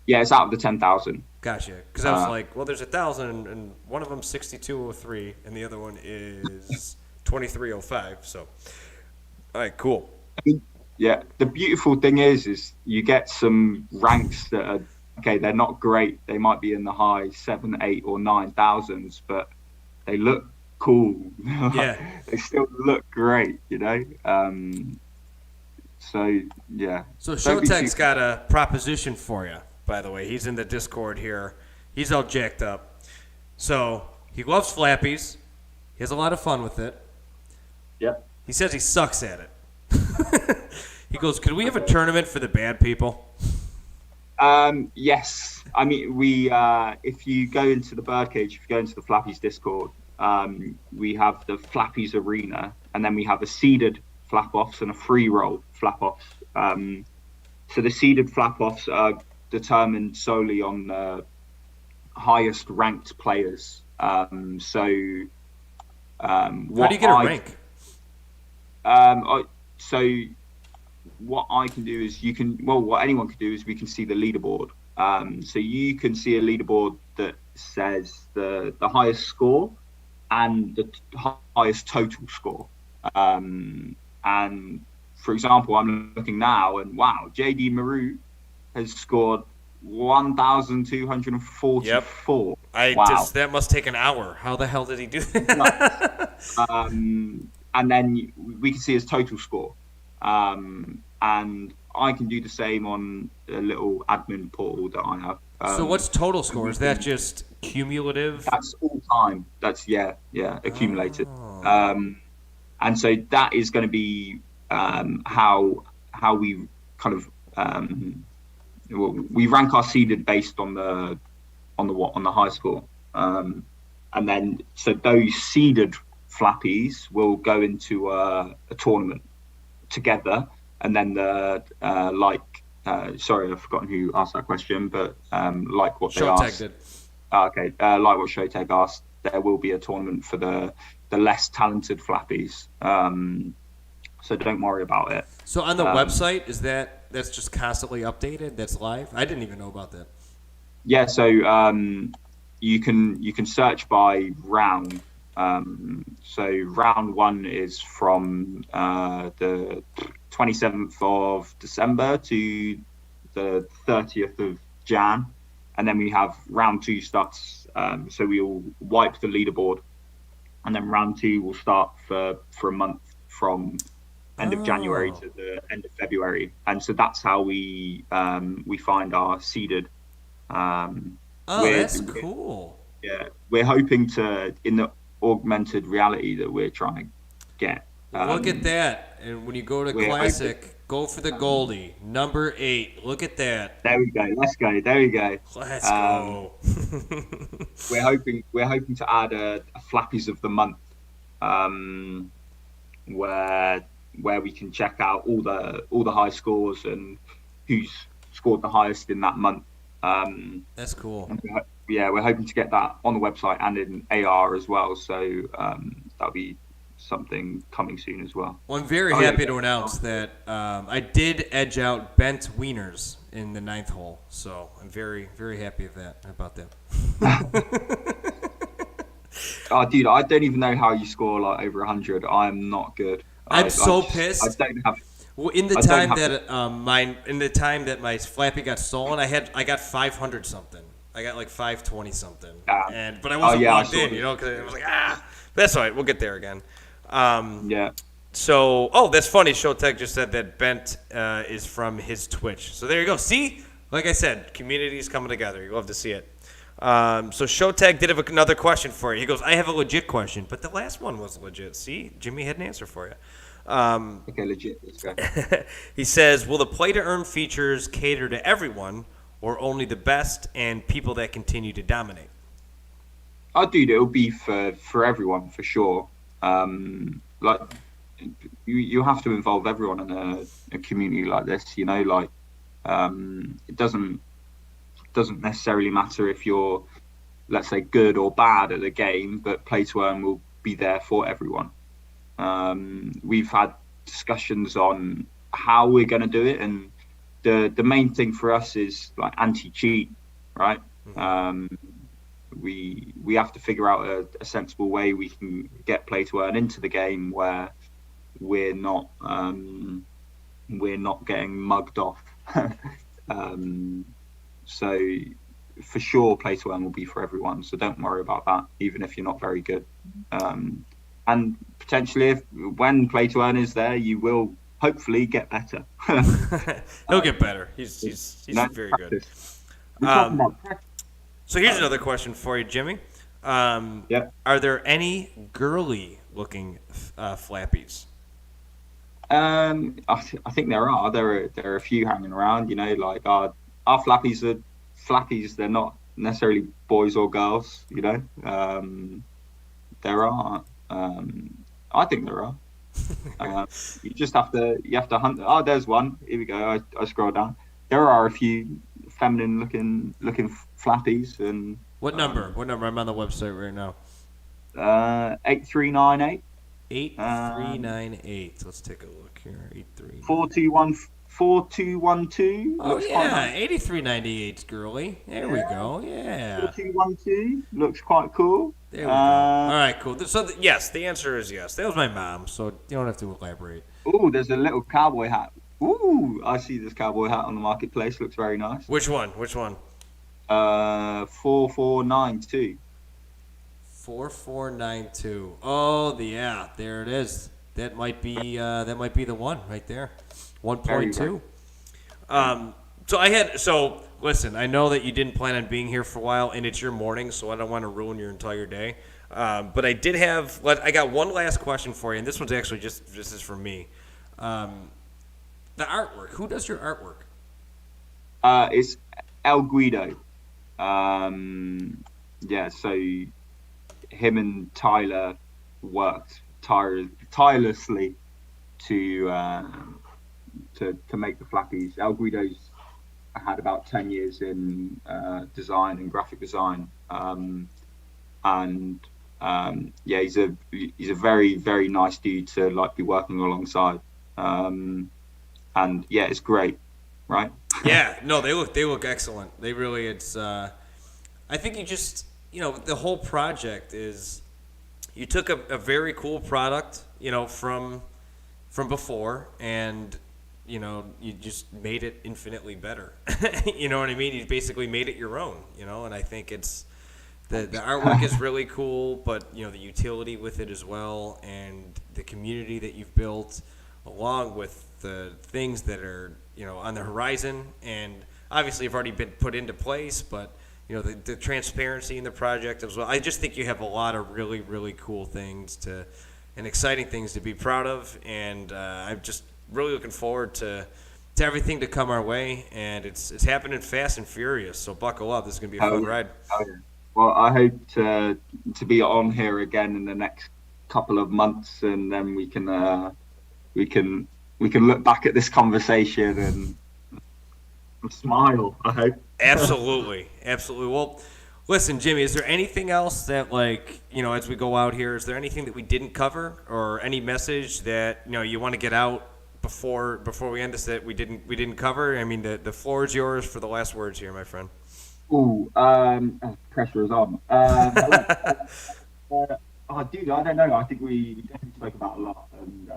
Yeah, it's out of the 10,000. Gotcha. Because I was like, well, there's 1,000, and one of them's 6203, and the other one is 2305. So, all right, cool. Yeah, the beautiful thing is you get some ranks that okay, they're not great. They might be in the high 7, 8, or 9,000s, but they look cool. Yeah. They still look great, you know. So yeah. So Showtek's got a proposition for you, by the way. He's in the Discord here. He's all jacked up. So he loves Flappies. He has a lot of fun with it. Yep. He says he sucks at it. He goes, could we have a tournament for the bad people? Yes. I mean, we if you go into the Birdcage, if you go into the Flappies Discord, we have the Flappies Arena, and then we have a seeded flap-offs and a free roll flap-offs. So the seeded flap-offs are determined solely on the highest ranked players. How do you get a rank? So what I can do is what anyone can do is we can see the leaderboard. So you can see a leaderboard that says the highest score and the highest total score. And for example, I'm looking now, and wow, JD Maru has scored 1,244. Yep. That must take an hour. How the hell did he do that? And then we can see his total score. And I can do the same on a little admin portal that I have. So what's total score? Is that just cumulative? That's all time. That's accumulated. Oh. And so that is going to be how we kind of we rank our seeded based on the high score. And then so those seeded Flappies will go into a tournament together, and then sorry, I've forgotten who asked that question, but like what they asked. Did. Like what Showtek asked, there will be a tournament for the less talented Flappies. So don't worry about it. So on the website, that's just constantly updated? That's live? I didn't even know about that. Yeah, so you can search by round. So round 1 is from the 27th of December to the 30th of Jan, and then we have round 2 starts. So we'll wipe the leaderboard, and then round 2 will start for a month from end of January to the end of February, and so that's how we find our seeded. That's cool. We're hoping to, in the augmented reality that we're trying to get. Look at that. And when you go to Classic, Go4TheGoldy, number 8. Look at that. There we go. Let's go. There we go. Let's go. We're hoping to add a Flappies of the month, where we can check out all the high scores and who's scored the highest in that month. That's cool. We're hoping to get that on the website and in AR as well. So that'll be something coming soon as well. Well, I'm very happy to announce that I did edge out Bent Wieners in the 9th hole. So I'm very, very happy about that. Oh, dude, I don't even know how you score like over 100. I am not good. I'm so pissed. I don't have. Well, in the time that my Flappy got stolen, I got 500 something. I got like 520 something. But I wasn't logged in, because I was like, that's all right. We'll get there again. So, that's funny. Showtek just said that Bent is from his Twitch. So there you go. See, like I said, community's coming together. You love to see it. So Showtek did have another question for you. He goes, I have a legit question, but the last one was legit. See, Jimmy had an answer for you. Okay, legit. Let's go. He says, will the play-to-earn features cater to everyone or only the best and people that continue to dominate? Dude, it'll be for everyone, for sure. Like, you have to involve everyone in a community like this, it doesn't necessarily matter if you're, let's say, good or bad at the game, but play-to-earn will be there for everyone. We've had discussions on how we're going to do it, and the main thing for us is like anti-cheat, right? Mm-hmm. We have to figure out a sensible way we can get play-to-earn into the game where we're not getting mugged off. So for sure, play to earn will be for everyone. So don't worry about that, even if you're not very good. And potentially, when play to earn is there, you will hopefully get better. He'll get better. He's very good. So here's another question for you, Jimmy. Are there any girly looking Flappies? I think there are. There are a few hanging around. Like our Flappies are Flappies. They're not necessarily boys or girls. There are. I think there are. You just have to hunt. Oh, there's one. Here we go. I scroll down. There are a few feminine looking Flappies. And what number? I'm on the website right now. 8398. 8398. Let's take a look here. 4212. Oh yeah, 8398's girly. There we go. Yeah. 4212 looks quite cool. There we go. All right, cool. So yes, the answer is yes. That was my mom, so you don't have to elaborate. Oh, there's a little cowboy hat. Ooh, I see this cowboy hat on the marketplace. Looks very nice. Which one? 4492. 4492. Oh, yeah, there it is. That might be the one right there. 1.2. So listen, I know that you didn't plan on being here for a while, and it's your morning, so I don't want to ruin your entire day. But I got one last question for you, and this one's actually this is for me. The artwork. Who does your artwork? It's El Guido. So him and Tyler worked tirelessly to make the Flappies. El Guido's had about 10 years in design and graphic design, he's a very, very nice dude to be working alongside. It's great, right? Yeah, no, they look excellent. They really, I think the whole project is, you took a very cool product, from before, and you just made it infinitely better. You know what I mean? You basically made it your own, and I think it's the artwork is really cool, but the utility with it as well, and the community that you've built, along with the things that are on the horizon, and obviously have already been put into place, but the transparency in the project as well. I just think you have a lot of really, really cool things and exciting things to be proud of, and I'm just really looking forward to everything to come our way, and it's happening fast and furious, so buckle up. This is going to be a fun ride. Well, I hope to be on here again in the next couple of months, and then we can look back at this conversation and smile, I hope. Absolutely. Well, listen, Jimmy, is there anything else that, as we go out here, is there anything that we didn't cover, or any message that you want to get out before we end this that we didn't cover? I mean, the floor is yours for the last words here, my friend. Ooh, pressure is on. Dude, I don't know. I think we definitely spoke about a lot, and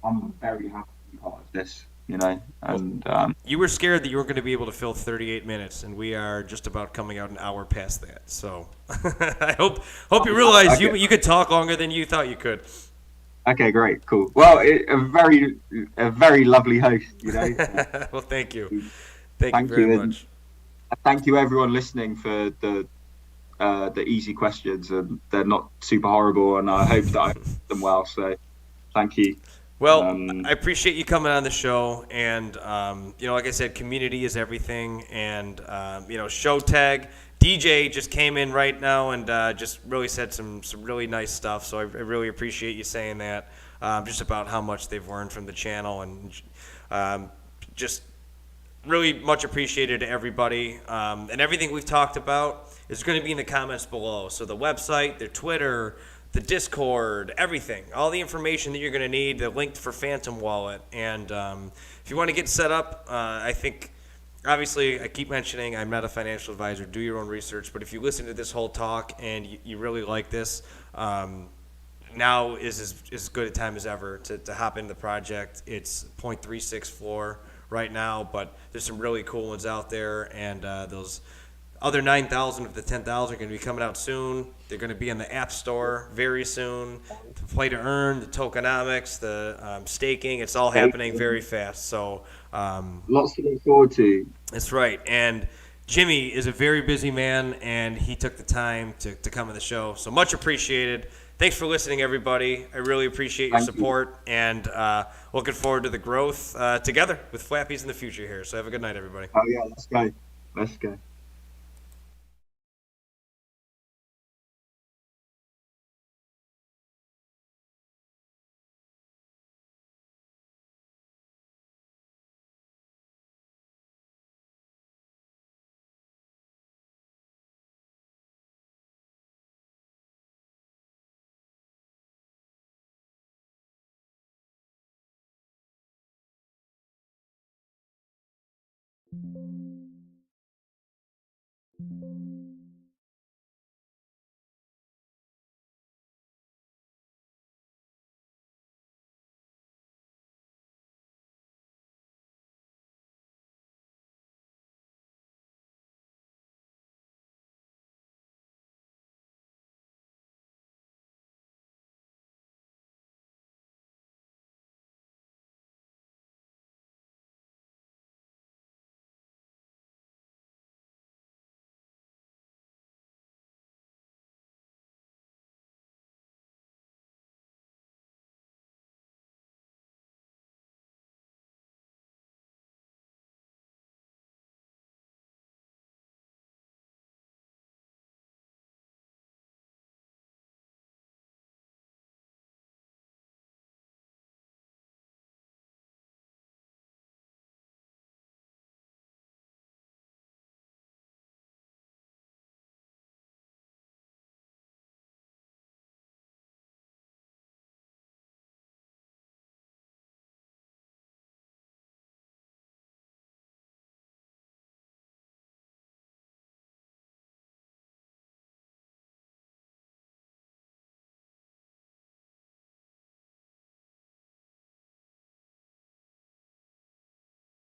I'm very happy to be part of this. And you were scared that you weren't going to be able to fill 38 minutes, and we are just about coming out an hour past that. So I hope you realize you could talk longer than you thought you could. Okay, great, cool. Well, a very lovely host, Well, thank you. Thank you very much. Thank you, everyone listening, for the easy questions, and they're not super horrible, and I hope that I did them well. So, thank you. Well, I appreciate you coming on the show, and like I said, community is everything, and show tag DJ just came in right now and just really said some really nice stuff. So I really appreciate you saying that, just about how much they've learned from the channel, and just really much appreciated to everybody. And everything we've talked about is going to be in the comments below. So the website, their Twitter, the Discord, everything, all the information that you're going to need, the link for Phantom Wallet. And if you want to get set up, I think, obviously, I keep mentioning I'm not a financial advisor. Do your own research. But if you listen to this whole talk and you really like this, now is as good a time as ever to hop into the project. It's 0.36 floor right now, but there's some really cool ones out there, and those other 9,000 of the 10,000 are going to be coming out soon. They're going to be in the App Store very soon. The play to earn, the tokenomics, the staking, it's all happening very fast. So Lots to look forward to. that's right. And Jimmy is a very busy man, and he took the time to come on the show. So much appreciated. Thanks for listening, everybody. I really appreciate your support, and looking forward to the growth together with Flappies in the future here. So have a good night, everybody. Oh yeah, let's go. Let's go.